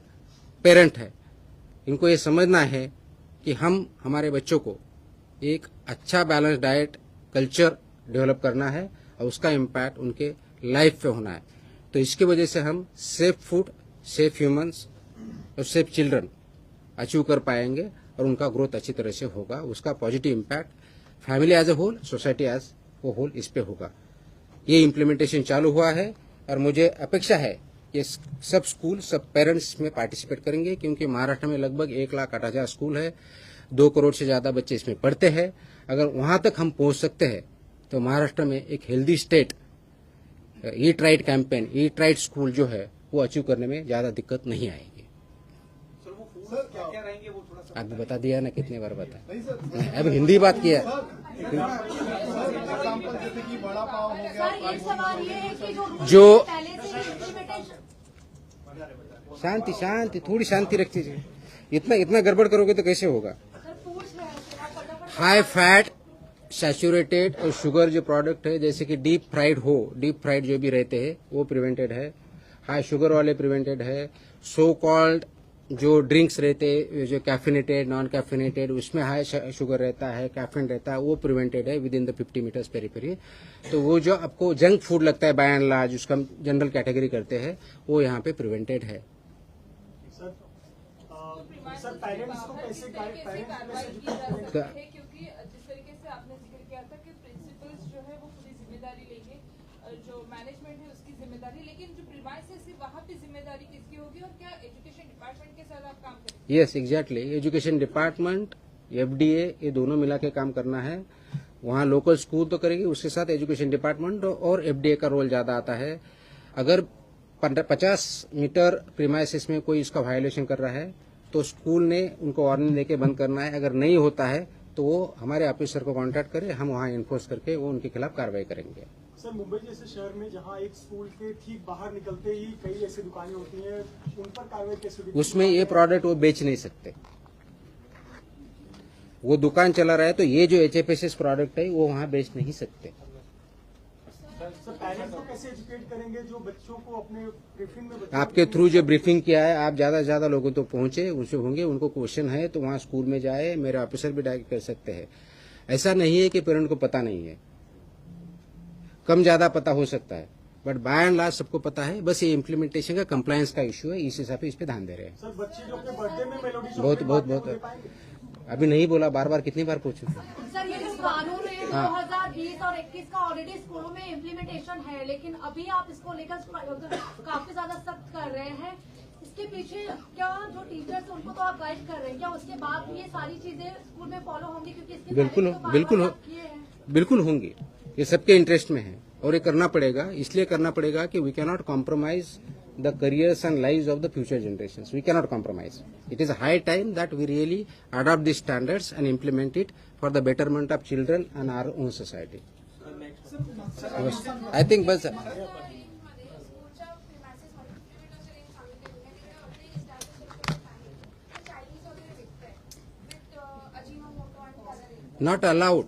[SPEAKER 1] parent है। इनको ये समझना है कि हम हमारे बच्चों को एक अच्छा बैलेंस डाइट कल्चर डेवलप करना है और उसका इम्पैक्ट उनके लाइफ पे होना है। तो इसकी वजह से हम सेफ फूड, सेफ ह्यूमंस और सेफ चिल्ड्रन अचीव कर पाएंगे और उनका ग्रोथ अच्छी तरह से होगा। उसका positive impact family as a whole, society as वो होल इस पे होगा। ये इम्प्लीमेंटेशन चालू हुआ है और मुझे अपेक्षा है कि सब स्कूल, सब पेरेंट्स में पार्टिसिपेट करेंगे, क्योंकि महाराष्ट्र में लगभग 1,08,000 स्कूल है, 2 करोड़ से ज्यादा बच्चे इसमें पढ़ते हैं। अगर वहां तक हम पहुंच सकते हैं तो महाराष्ट्र में एक healthy state, eat right campaign, eat right school जो है वो अचीव करने में ज्यादा दिक्कत नहीं आएगी।
[SPEAKER 10] सर वो फूड क्या क्या रहेंगे वो थोड़ा सा
[SPEAKER 1] अभी बता दिया ना, कितने बार बता, अभी हिंदी बात किया।
[SPEAKER 5] एग्जाम्पल जैसे कि वड़ा पाव हो गया,
[SPEAKER 9] सर ये सवाल ये है कि
[SPEAKER 1] जो
[SPEAKER 9] पहले से ही implementation-
[SPEAKER 1] शांति शांति, थोड़ी शांति रखती है। इतना गड़बड़ करोगे तो कैसे होगा।
[SPEAKER 9] सर पूछ रहे हैं आप फटाफट
[SPEAKER 1] हाई फैट, सैचुरेटेड और शुगर जो प्रोडक्ट है, जैसे कि डीप फ्राइड जो भी रहते हैं वो प्रिवेंटेड है। हाई शुगर वाले प्रिवेंटेड है। सो कॉल्ड जो ड्रिंक्स रहते हैं, जो कैफिनेटेड, नॉन कैफिनेटेड, उसमें हाई शुगर रहता है, कैफीन रहता है, वो प्रिवेंटेड है with in the 50 metres periphery. तो वो जो आपको जंक फूड लगता है बाय एंड लार्ज, उसका हम जनरल कैटेगरी करते हैं, वो यहाँ पे प्रिवेंटेड है।
[SPEAKER 6] सर पेरेंट्स को कैसे कार्रवाई की जा सकती है, क्योंकि जिस तरीके से आपने जिक्र किया था कि प्रिंसिपल्स जो है वो पूरी जिम्मेदारी लेंगे, जो मैनेजमेंट है उसकी जिम्मेदारी, लेकिन जो प्रीमाइसेस है वहाँ पे जिम्मेदारी किसकी होगी और क्या एजुकेशन डिपार्टमेंट के साथ आप काम करेंगे?
[SPEAKER 1] Yes exactly, education department, FDA, ये दोनों मिला के काम करना है। वहाँ लोकल स्कूल तो करेगी, उसके साथ एजुकेशन डिपार्टमेंट और एफडीए का रोल ज्यादा आता है। अगर 50 मीटर प्रीमाइसिस में कोई इसका वायलेशन कर रहा है तो स्कूल ने उनको वार्निंग देके बंद करना है। अगर नहीं होता है तो वो हमारे ऑफिसर को कांटेक्ट करे, हम वहाँ इन्फोर्स करके वो उनके खिलाफ कार्रवाई करेंगे।
[SPEAKER 5] सर मुंबई जैसे शहर में जहां एक स्कूल के ठीक बाहर निकलते ही कई ऐसी दुकानें होती हैं, उन पर कार्रवाई कैसे होगी?
[SPEAKER 1] उसमें ये प्रोडक्ट वो बेच नहीं सकते। वो दुकान चला रहा है तो ये जो एचएफएसएस प्रोडक्ट है वो वहाँ बेच नहीं सकते।
[SPEAKER 5] सर पेरेंट्स को कैसे एजुकेट करेंगे जो बच्चों को अपने टिफिन में
[SPEAKER 1] आपके थ्रू जो ब्रीफिंग किया है, आप ज्यादा से ज्यादा लोगों तो पहुंचे, उनसे होंगे, उनको क्वेश्चन है तो वहाँ स्कूल में जाए, मेरे ऑफिसर भी डायरेक्ट कर सकते हैं। ऐसा नहीं है कि पेरेंट को पता नहीं है, कम ज्यादा पता हो सकता है, बट बाय एंड लार्ज सबको पता है। बस ये इम्प्लीमेंटेशन का कंप्लायंस का इश्यू है, इस हिसाब से इस पे ध्यान दे रहे हैं।
[SPEAKER 5] सर बच्चे जो अपने बर्थडे में मेलोडी
[SPEAKER 1] बहुत अभी नहीं बोला, बार कितनी बार पूछू।
[SPEAKER 9] सर ये जो कानून है
[SPEAKER 1] हाँ।
[SPEAKER 9] 2020 और 21 का ऑलरेडी स्कूलों में इम्प्लीमेंटेशन है, लेकिन अभी आप इसको लेकर काफी ज्यादा सख्त कर रहे हैं। इसके पीछे क्या जो टीचर्स उनको तो आप गाइड कर रहे हैं, क्या उसके बाद भी ये सारी चीजें स्कूल में फॉलो होंगी? क्योंकि इसके
[SPEAKER 1] बिल्कुल
[SPEAKER 9] पहले तो
[SPEAKER 1] बिल्कुल
[SPEAKER 9] बार-बार आप किए हैं।
[SPEAKER 1] बिल्कुल होंगी, ये सबके इंटरेस्ट में है और ये करना पड़ेगा। इसलिए करना पड़ेगा कि we can not compromise the careers and lives of the future generations. We cannot compromise. It is high time that we really adopt these standards and implement it for the betterment of children and our own society. I think bus not allowed.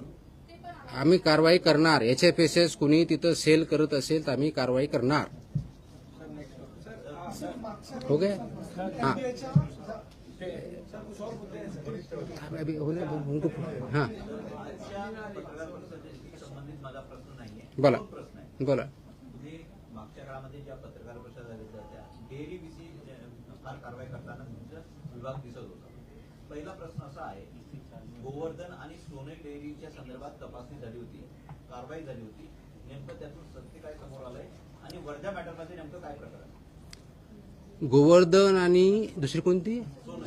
[SPEAKER 1] आम्ही कारवाई करणार. HFSS कुणी तिथं sale करत असेल तर आम्ही कारवाई करणार. हो गया हाँ अभी होने उनको हाँ
[SPEAKER 10] संबंधित माझा प्रश्न नाहीये.
[SPEAKER 1] बोला
[SPEAKER 10] दोन प्रश्न आहेत.
[SPEAKER 1] बोला.
[SPEAKER 10] तुम्ही मागच्या काळामध्ये ज्या पत्रकार परिषदा झाल्या त्या डेअरी विषयी फार कारवाई करताना तुमचा विभाग दिसत होता. पहिला प्रश्न असा आहे, गोवर्धन आणि सोने डेअरीच्या संदर्भात तपासणी झाली होती, कारवाई झाली होती, नेमकं त्यातून सत्य काय समोर आलंय आणि वर्धा मॅटरमध्ये नेमकं काय प्रकार आहे?
[SPEAKER 1] गोवर्धन आणि दुसरी कोणती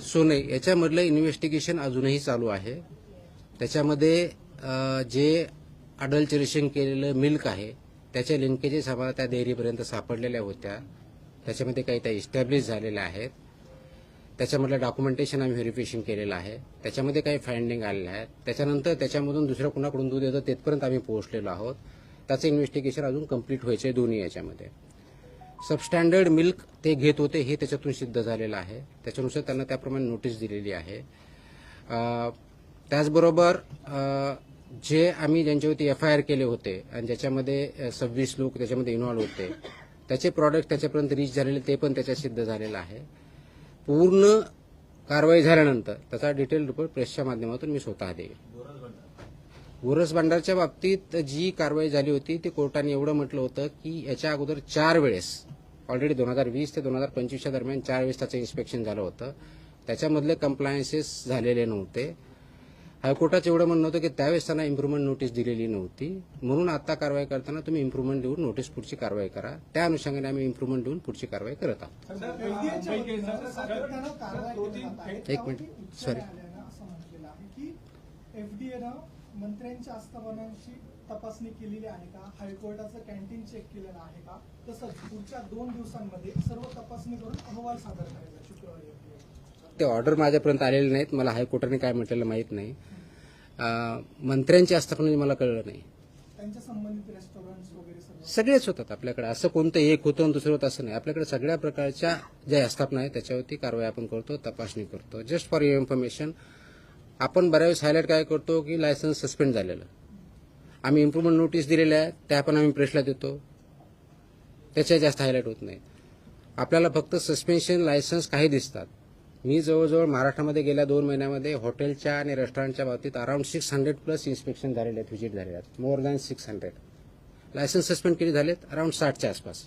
[SPEAKER 1] सोने याच्यामधलं इन्व्हेस्टिगेशन अजूनही चालू आहे. त्याच्यामध्ये जे अडल्टरेशन केलेलं मिल्क आहे त्याच्या लिंकेजेस आम्हाला त्या डेअरीपर्यंत सापडलेल्या होत्या. त्याच्यामध्ये काही त्या इस्टॅब्लिश झालेल्या आहेत. त्याच्यामधलं डॉक्युमेंटेशन आम्ही व्हेरिफिकेशन केलेलं आहे. त्याच्यामध्ये काही फाइंडिंग आलेल्या आहेत. त्याच्यानंतर त्याच्यामधून दुसऱ्या कुणाकडून दूध येतं तेथपर्यंत आम्ही पोहोचलेलो आहोत. त्याचं इन्व्हेस्टिगेशन अजून कंप्लीट व्हायचं आहे दोन्ही याच्यामध्ये. सबस्टँडर्ड मिल्क ते घेत होते हे त्याच्यातून सिद्ध झालेलं आहे. त्याच्यानुसार त्यांना त्याप्रमाणे नोटीस दिलेली आहे. त्याचबरोबर जे आम्ही ज्यांच्यावरती FIR केले होते आणि ज्याच्यामध्ये 26 लोक त्याच्यामध्ये इन्व्हॉल्व होते त्याचे प्रॉडक्ट त्याच्यापर्यंत रीच झालेले ते पण त्याच्यात सिद्ध झालेलं आहे. पूर्ण कारवाई झाल्यानंतर त्याचा डिटेल रिपोर्ट प्रेसच्या माध्यमातून मी स्वतः देईल. गोरस भांडारच्या बाबतीत जी कारवाई झाली होती ती कोर्टाने एवढं म्हटलं होतं की याच्या अगोदर 4 वेळेस ऑलरेडी 2020 ते 2025च्या दरम्यान 4 वेळेस त्याचं इन्स्पेक्शन झालं होतं. त्याच्यामधले कंप्लायन्सेस झालेले नव्हते. हायकोर्टाचं एवढं म्हणणं होतं की त्यावेळेस त्यांना इम्प्रुव्हमेंट नोटीस दिलेली नव्हती, म्हणून आता कारवाई करताना तुम्ही इम्प्रुव्हमेंट देऊन नोटीस पुढची कारवाई करा. त्या अनुषंगाने आम्ही इम्प्रुव्हमेंट देऊन पुढची कारवाई करत आहोत. एक मिनिट, सॉरी.
[SPEAKER 5] असं म्हटलेलं आहे की एफडीएनं मंत्र्यांच्या आस्थापनांची तपासणी केलेली आहे का, हायकोर्टाचं कॅन्टीन चेक केलेलं आहे का, तसंच पुढच्या 2 दिवसांमध्ये सर्व तपासणी करून अहवाल सादर करायचा शुक्रवारी.
[SPEAKER 1] ते ऑर्डर माझ्यापर्यंत आलेले नाहीत. मला हायकोर्टाने काय म्हटलेलं माहीत नाही. मंत्र्यांची आस्थापना मला कळलं नाही.
[SPEAKER 5] त्यांच्या संबंधित रेस्टॉरंट्स वगैरे
[SPEAKER 1] सगळेच होतात आपल्याकडे. असं कोणतं एक होतं आणि दुसरं होतं असं नाही. आपल्याकडे सगळ्या प्रकारच्या ज्या आस्थापना आहेत त्याच्यावरती कारवाई आपण करतो, तपासणी करतो. जस्ट फॉर युअर इन्फॉर्मेशन, आपण बऱ्याच वेळेस हायलाईट काय करतो की लायसन्स सस्पेंड झालेलं. आम्ही इम्प्रुव्हमेंट नोटीस दिलेल्या आहेत त्या पण आम्ही प्रेसला देतो, त्याच्या जास्त हायलाईट होत नाही. आपल्याला फक्त सस्पेन्शन लायसन्स काही दिसतात. मी जवळजवळ महाराष्ट्रामध्ये गेल्या 2 महिन्यामध्ये हॉटेलच्या आणि रेस्टॉरंटच्या बाबतीत अराउंड 600+ इन्स्पेक्शन झालेले आहेत, व्हिजिट झालेले आहेत, मोर दॅन 600. लायसन्स सस्पेंड किती झालेत? अराउंड 60च्या आसपास.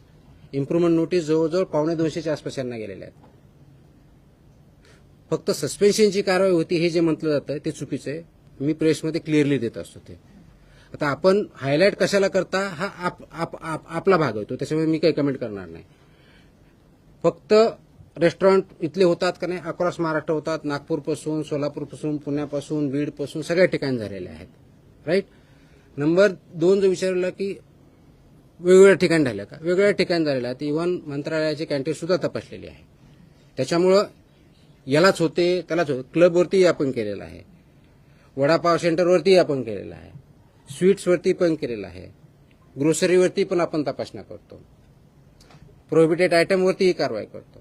[SPEAKER 1] इम्प्रुव्हमेंट नोटीस जवळजवळ 250च्या आसपास यांना गेलेल्या आहेत. फक्त सस्पेन्शनची कारवाई होती हे जे म्हटलं जातं ते चुकीचं आहे. मी प्रेसमध्ये क्लिअरली देत असतो ते. आता आपण हायलाईट कशाला करता हा आपला भाग होतो, त्याच्यामुळे मी काही कमेंट करणार नाही. फक्त रेस्टॉरंट इथले होतात का नाही, अक्रॉस महाराष्ट्र होतात. नागपूरपासून, सोलापूरपासून, पुण्यापासून, बीडपासून सगळ्या ठिकाणी झालेले आहेत. राईट. नंबर 2 जो विचारला की वेगवेगळ्या ठिकाणी झालं का, वेगवेगळ्या ठिकाणी झालेलं आहे. इव्हन मंत्रालयाची कॅन्टीन सुद्धा तपासलेली आहे. त्याच्यामुळं यालाच होते त्यालाच होते. क्लबवरती आपण केलेलं आहे, वडापाव सेंटरवरती आपण केलेलं आहे, स्वीट्सवरती पण केलेलं आहे, ग्रोसरीवरती पण आपण तपासण्या करतो, प्रोहिबिटेड आयटमवरतीही कारवाई करतो.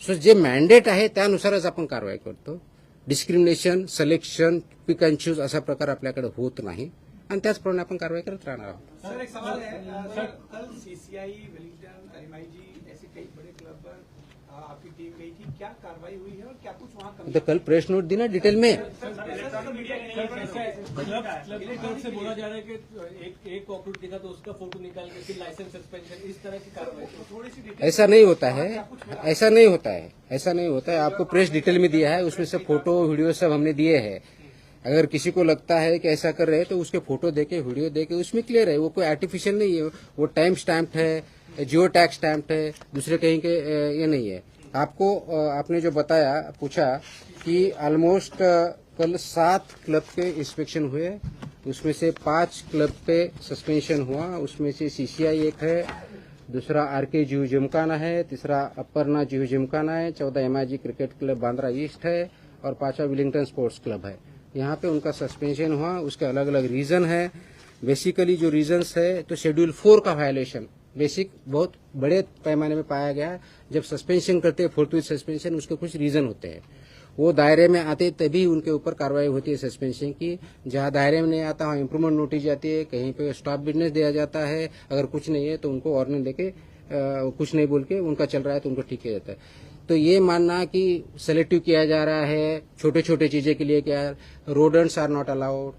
[SPEAKER 1] सो जे मॅन्डेट आहे त्यानुसारच आपण कारवाई करतो. Discrimination, selection, pick and choose असा प्रकार आपल्याकडे होत नाही आणि त्याचप्रमाणे आपण कारवाई करत राहणार आहोत.
[SPEAKER 4] सर एक सवाल है, कल सीसीआई, वेलिंगटन, एमआईजी ऐसे कई बड़े क्लब पर आपकी टीम गई थी, क्या कार्रवाई हुई है और क्या कुछ वहाँ
[SPEAKER 1] तो कल प्रेस नोट दी ना डिटेल में.
[SPEAKER 11] क्लब से बोला जा रहा है कि एक कॉकरोच दिखा तो उसका फोटो निकाल के फिर लाइसेंस सस्पेंशन, इस तरह की कार्रवाई. थोड़ी सी
[SPEAKER 1] ऐसा नहीं होता है, ऐसा नहीं होता है, ऐसा नहीं होता है. आपको प्रेस डिटेल में दिया है, उसमें से फोटो वीडियो सब हमने दिए हैं. अगर किसी को लगता है कि ऐसा कर रहे हैं तो उसके फोटो देके, वीडियो देके, उसमें क्लियर है. वो कोई आर्टिफिशियल नहीं है, वो टाइम स्टैम्प्ड है, जियो टैग स्टैम्प्ड है, दूसरे कहीं के ये नहीं है. आपको आपने जो बताया, पूछा कि ऑलमोस्ट कल 7 क्लब के इंस्पेक्शन हुए, उसमें से 5 क्लब पे सस्पेंशन हुआ. उसमें से सीसीआई एक है, दूसरा आरके जुहू जिमखाना है, तीसरा अपर्णा जुहू जिमखाना है, 14 MIG cricket club Bandra east है और 5वां विलिंगटन स्पोर्ट्स क्लब है. यहाँ पे उनका सस्पेंशन हुआ. उसके अलग अलग रीजन है. बेसिकली जो रीजंस है तो शेड्यूल 4 का वायलेशन बेसिक बहुत बड़े पैमाने में पाया गया. जब सस्पेंशन करते हैं, फोर्थ सस्पेंशन, उसके कुछ रीजन होते हैं. वो दायरे में आते तभी उनके ऊपर कार्रवाई होती है सस्पेंशन की. जहाँ दायरे में नहीं आता वहाँ इम्प्रूवमेंट नोटिस जाती है, कहीं पे स्टॉप बिजनेस दिया जाता है. अगर कुछ नहीं है तो उनको वार्निंग देके कुछ नहीं बोल के उनका चल रहा है तो उनको ठीक किया जाता है. तो ये मानना कि सेलेक्टिव किया जा रहा है छोटे छोटे चीजें के लिए, क्या रोडेंट्स आर नॉट अलाउड.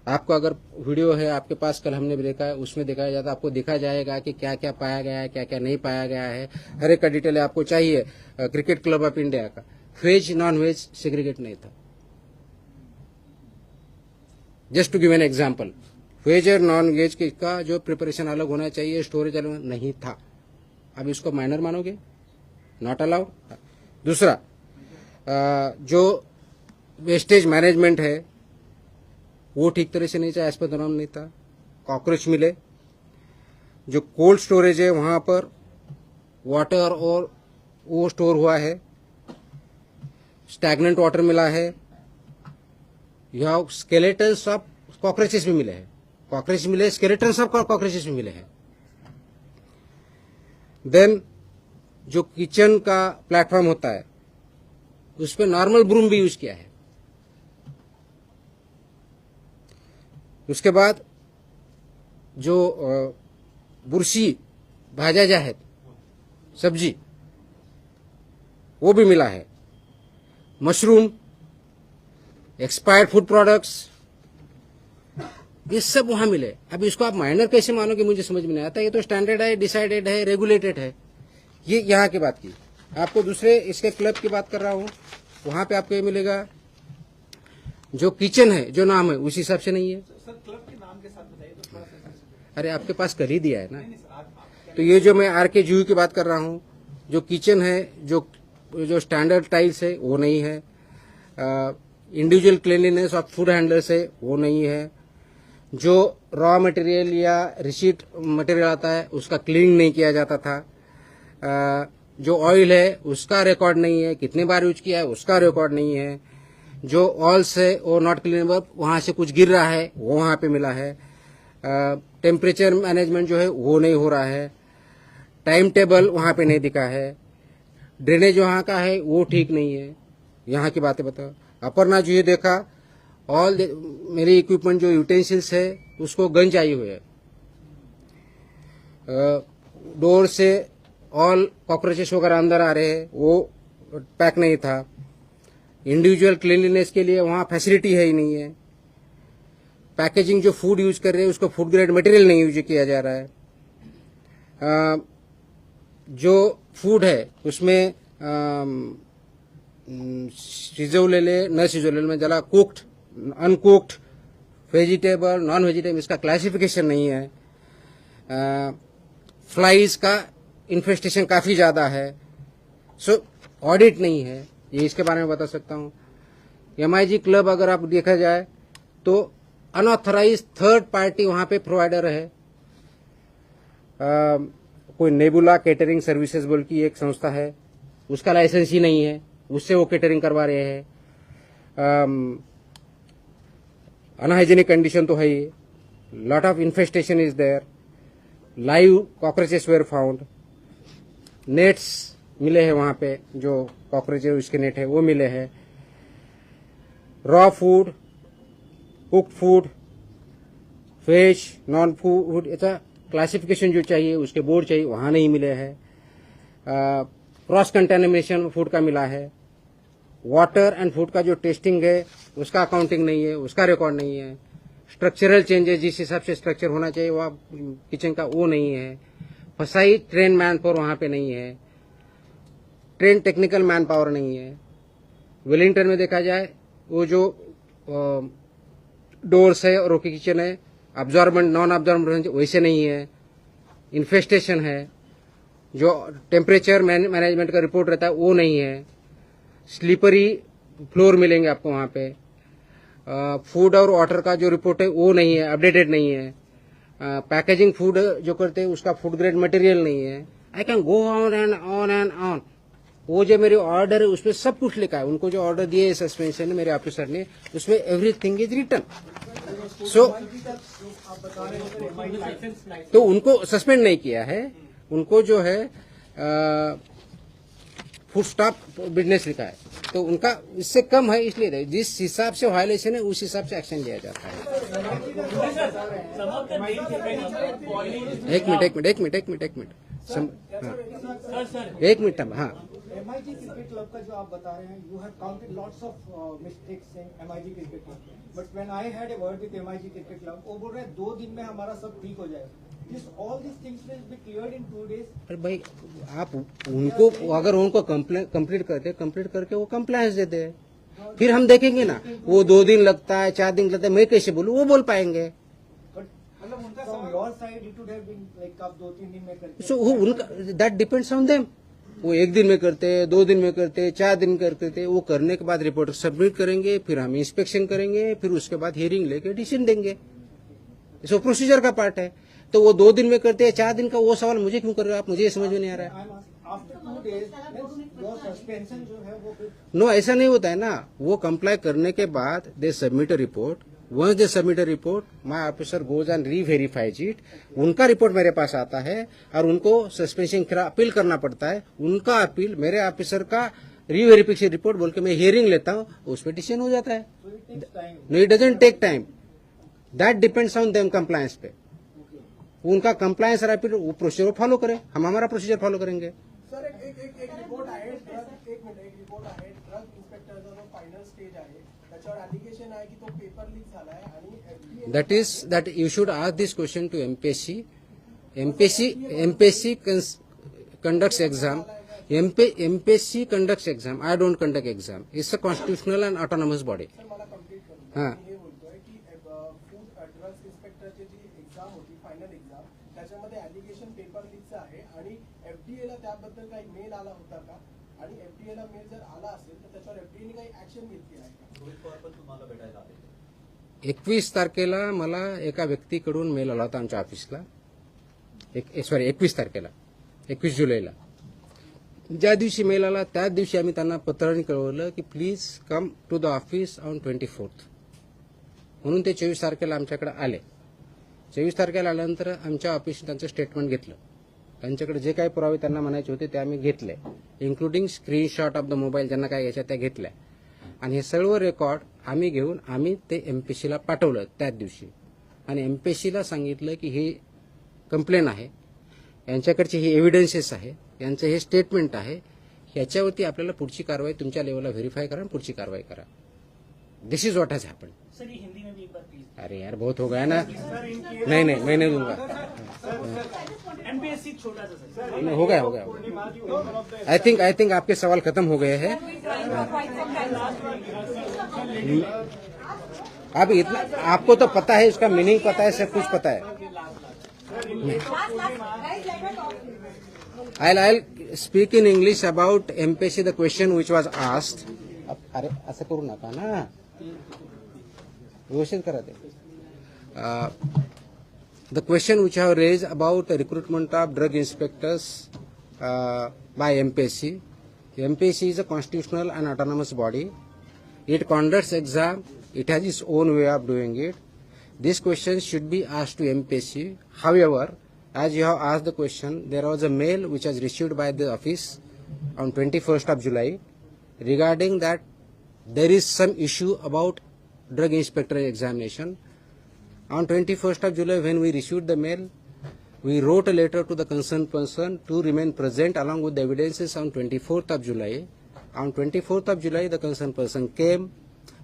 [SPEAKER 1] आपको अगर वीडियो है आपके पास, कल हमने भी देखा है, उसमें दिखाया जाता है, आपको दिखा जाएगा कि क्या क्या पाया गया है, क्या क्या नहीं पाया गया है. हर एक का डिटेल आपको चाहिए. क्रिकेट क्लब ऑफ इंडिया का वेज नॉन वेज सेग्रीगेट नहीं था. Just to give an example, veg और नॉन वेज का जो प्रिपरेशन अलग होना चाहिए, स्टोरेज अलग नहीं था. अब इसको माइनर मानोगे? Not allowed. दूसरा, जो वेस्टेज मैनेजमेंट है वो ठीक तरह से नहीं था, एज पर नॉर्म नहीं था. कॉकरोच मिले. जो कोल्ड स्टोरेज है वहां पर वाटर और वो स्टोर हुआ है, स्टैग्नेंट वाटर मिला है. यहाँ स्केलेटन्स ऑफ कॉकरोचेस भी मिले हैं. कॉकरोच मिले, स्केलेटन्स ऑफ कॉकरोचेस भी मिले हैं. देन जो किचन का प्लेटफॉर्म होता है उस पर नॉर्मल ब्रूम भी यूज किया है. उसके बाद जो बुरशी भाज्या ज्या आहेत, सब्जी, वो भी मिला है, मशरूम, एक्सपायर्ड फूड प्रोडक्ट्स, ये सब वहां मिले। अब इसको आप माइनर कैसे मानोगे, मुझे समझ में नहीं आता। ये तो स्टैंडर्ड है, डिसाइडेड है, रेगुलेटेड है। ये यहाँ की बात की। आपको दूसरे इसके क्लब की बात कर रहा हूं, वहां पे आपको ये मिलेगा जो किचन है, जो नाम है उस हिसाब से नहीं है।
[SPEAKER 5] सर क्लब के नाम के साथ बताइए तो थोड़ा सा।
[SPEAKER 1] अरे आपके पास कर ही दिया है ना। तो ये जो मैं आर के जूही की बात कर रहा हूँ, जो किचन है, जो स्टैंडर्ड टाइल्स है वो नहीं है, individual cleanliness of food handlers है वो नहीं है, जो रॉ मटेरियल या रिसीट मटेरियल आता है उसका क्लीनिंग नहीं किया जाता था, जो ऑयल है उसका रिकॉर्ड नहीं है, कितने बार यूज किया है उसका रिकॉर्ड नहीं है, जो ऑयल्स है वो नॉट क्लीनेबल, वहां से कुछ गिर रहा है वो वहां पे मिला है, टेम्परेचर मैनेजमेंट जो है वो नहीं हो रहा है, टाइम टेबल वहां पे नहीं दिखा है, ड्रेनेज वहां का है वो ठीक नहीं है। यहाँ की बातें बताओ। अपर्णा जी देखा, ऑल मेरे इक्विपमेंट जो यूटेंसिल्स है उसको गंज आई हुई है, डोर से ऑल कॉकरोचेस वगैरह अंदर आ रहे हैं, वो पैक नहीं था, इंडिविजुअल क्लीनलीनेस के लिए वहां फैसिलिटी है ही नहीं है, पैकेजिंग जो फूड यूज कर रहे हैं उसको फूड ग्रेड मटेरियल नहीं यूज किया जा रहा है, जो फूड है उसमें शिजवलेले न शिजवलेले में जला cooked, uncooked, vegetable, non vegetable, इसका क्लासिफिकेशन नहीं है, फ्लाइज का इन्फेस्टेशन काफी ज्यादा है, सो ऑडिट नहीं है। ये इसके बारे में बता सकता हूँ। MIG क्लब अगर आप देखा जाए तो अनऑथराइज थर्ड पार्टी वहां पे प्रोवाइडर है, कोई नेबुला केटरिंग सर्विसेज बोल की एक संस्था है, उसका लाइसेंस ही नहीं है, उससे वो केटरिंग करवा रहे हैं, अनहाइजेनिक कंडीशन तो है ही, lot of infestation is there, live cockroaches were found, nets मिले हैं वहां पे, जो कॉकरोचेस उसके नेट है वो मिले हैं, raw food, cooked food, fish, non food, ऐसा क्लासिफिकेशन जो चाहिए उसके बोर्ड चाहिए वहां नहीं मिले हैं, क्रॉस कंटेमिनेशन फूड का मिला है, वाटर एंड फूड का जो टेस्टिंग है उसका अकाउंटिंग नहीं है, उसका रिकॉर्ड नहीं है, स्ट्रक्चरल चेंजेस जिस हिसाब से स्ट्रक्चर होना चाहिए वह किचन का वो नहीं है, फसाई ट्रेन मैन पावर वहां पे नहीं है, ट्रेन टेक्निकल मैन पावर नहीं है। वेलिंगटन में देखा जाए वो जो डोर्स है और ओके किचन है, अब्जॉर्बेंट नॉन अब्जॉर्बेंट वैसे नहीं है, इन्फेस्टेशन है, जो टेम्परेचर मैनेजमेंट का रिपोर्ट रहता है वो नहीं है, स्लीपरी फ्लोर मिलेंगे आपको वहां पे, फूड और वाटर का जो रिपोर्ट है वो नहीं है, अपडेटेड नहीं है, पैकेजिंग फूड जो करते हैं उसका फूड ग्रेड मटेरियल नहीं है। I can go on end on end on. वो जो मेरे ऑर्डर है उसमें सब कुछ लिखा है, उनको जो ऑर्डर दिए सस्पेंशन मेरे ऑफिसर ने उसमें एवरीथिंग इज रिटन। सो तो उनको सस्पेंड नहीं किया है, उनको जो है फूड स्टॉप बिजनेस लिखा है, तो उनका इससे कम है, इसलिए जिस हिसाब से वायलेशन है उस हिसाब से एक्शन लिया जाता है। एक मिनट हाँ।
[SPEAKER 5] MIG क्रिकेट क्लब का जो आप बता रहे हैं, you have counted lots of mistakes in MIG cricket club, but when I had a word विद MIG क्रिकेट क्लब, वो बोल रहे हैं 2 दिन में हमारा सब ठीक हो जाएगा। All these things will be cleared in 2 days.
[SPEAKER 1] अरे भाई आप उनको अगर उनको कंप्लीट करके वो कंप्लायंस देते हैं, फिर हम देखेंगे ना, वो 2 दिन लगता है 4 दिन लगता है, मैं कैसे बोलूँ, वो बोल पाएंगे।
[SPEAKER 5] From your side, it would have been like आप 2-3 दिन में करते।
[SPEAKER 1] सो उनका दैट डिपेंड्स ऑन देम, वो 1 दिन में करते हैं, 2 दिन में करते हैं, 4 दिन करते थे, वो करने के बाद रिपोर्ट सबमिट करेंगे, फिर हम इंस्पेक्शन करेंगे, फिर उसके बाद हियरिंग लेके डिसीजन देंगे। सो प्रोसीजर का पार्ट है। तो वो 2 दिन में करते हैं, 4 दिन का, वो सवाल मुझे क्यों कर रहे हो आप, मुझे समझ में नहीं आ रहा है। नो ऐसा नहीं होता है ना, वो कंप्लाई करने के बाद they submit a report, once they submit a report my officer goes and reverifies it, उनका रिपोर्ट मेरे पास आता है और उनको सस्पेंशन का अपील करना पड़ता है, उनका अपील मेरे ऑफिसर का रीवेरिफिकेशन रिपोर्ट बोल के मैं हियरिंग लेता हूँ, उस पर डिसीजन हो जाता है। No it doesn't take time, that depends on them compliance पे। उनका कंप्लायंस रैपिड प्रोसीजर फॉलो करें, हम हमारा प्रोसीजर फॉलो करेंगे.
[SPEAKER 5] सर एक रिपोर्ट आहे एक रिपोर्ट आहे ड्रग इन्स्पेक्टरचा जो फायनल स्टेज आहे त्याच्यावर ऍप्लिकेशन आहे की तो पेपर लीक झालाय आणि FDA
[SPEAKER 1] that you should ask this question to MPSC. MPSC conducts exam. MPSC conducts exam. I don't conduct exam. It's a constitutional and autonomous body.
[SPEAKER 5] Sir मला complete करू
[SPEAKER 1] हां.
[SPEAKER 5] मी हे बोलतोय की फूड ड्रग्स इन्स्पेक्टरची जी exam होती final exam त्याच्यामध्ये application paper लीकचं आहे आणि FDA ला त्याबद्दल काही मेल आला होता का आणि FDA ला मेल जर आला असेल तर त्याच्यावर FDA ने काही ऍक्शन घेतली आहे का?
[SPEAKER 10] रोहित पवार पण तुम्हाला भेटायला आले
[SPEAKER 1] 21 तारखेला मला एका व्यक्तीकडून मेल आला होता आमच्या ऑफिसला. 21 तारखेला, 21 जुलैला. ज्या दिवशी मेल आला त्याच दिवशी आम्ही त्यांना पत्राने कळवलं की please come to the office on 24th. म्हणून ते 24 तारखेला आमच्याकडे आले. 24 तारखेला आल्यानंतर आमच्या ऑफिसने त्यांचं स्टेटमेंट घेतलं. त्यांच्याकडे जे काही पुरावे त्यांना म्हणायचे होते ते आम्ही घेतले, including screenshot of the mobile ज्यांना काय घ्यायच्या त्या घेतल्या. आणि हे सर्व रेकॉर्ड आम्ही घेऊन आम्ही ते एमपीसीला पाठवलं त्याच दिवशी. आणि एमपीसीला सांगितलं की हे कंप्लेन आहे, यांच्याकडचे हे एव्हिडन्सेस आहे, यांचं हे स्टेटमेंट आहे, ह्याच्यावरती आपल्याला पुढची कारवाई तुमच्या लेवलला व्हेरीफाय करा आणि पुढची कारवाई करा. This is what has happen.
[SPEAKER 7] Sir ये हिंदी में भी एक बार प्लीज.
[SPEAKER 1] अरे यार बहुत हो गया ना. नहीं मैं नहीं दूंगा.
[SPEAKER 7] एमपीएससी छोटा सा सर.
[SPEAKER 1] नहीं, हो गया. आई थिंक आपके सवाल खत्म हो गए हैं. अब इतना आपको तो पता है, इसका मीनिंग पता है, सब कुछ पता है. I'll speak in English about MPSC, the question which was asked. अरे असं करू नका ना, व्यवस्थित करा ते. The question which I have raised about the recruitment of drug inspectors by MPSC. MPSC is a constitutional and autonomous body. It conducts exam. It has its own way of doing it. This question should be asked to MPSC. However, as you have asked the question, there was a mail which was received by the office on 21st of July regarding that there is some issue about drug inspector examination. On 21st of July, when we received the mail, we wrote a letter to the concerned person to remain present along with the evidences on 24th of July. On 24th of July, the concerned person came.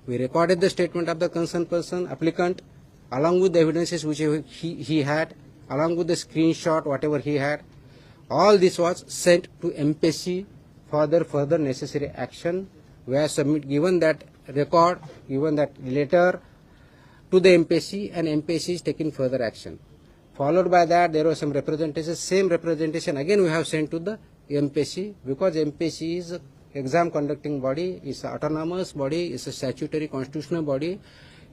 [SPEAKER 1] We recorded the statement of the concerned person, applicant, along with the evidences which he had, along with the screenshot, whatever he had. All this was sent to MPSC for their further necessary action. We have given that record, given that letter to the MPSC, and MPSC is taking further action. Followed by that, there was some representation. Same representation again we have sent to the MPSC, because MPSC is an exam conducting body, is an autonomous body, is a statutory constitutional body.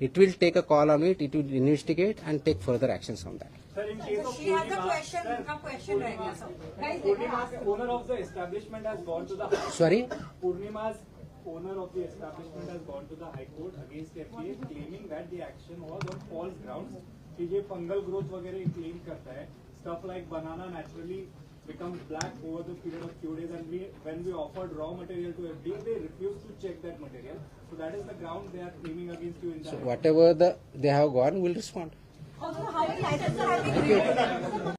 [SPEAKER 1] It will take a call on it. It will investigate and take further actions on that.
[SPEAKER 8] Sir, in case of
[SPEAKER 2] She has a question.
[SPEAKER 8] Purnima,
[SPEAKER 2] A question right now. Guys,
[SPEAKER 8] Purnima's owner of the establishment has gone to the
[SPEAKER 1] Sorry?
[SPEAKER 8] Purnima's owner of the establishment has gone to the High Court against FDA, claiming that the action was on false grounds. कि ये fungal growth वगैरह claim करता है. Stuff like banana naturally becomes black over the period of few days, and when we offered raw material to FDA, they refused to check that material. So that is the ground they are claiming against you in that.
[SPEAKER 1] So whatever they have gone, we'll respond.
[SPEAKER 2] Also, how many licenses have been given?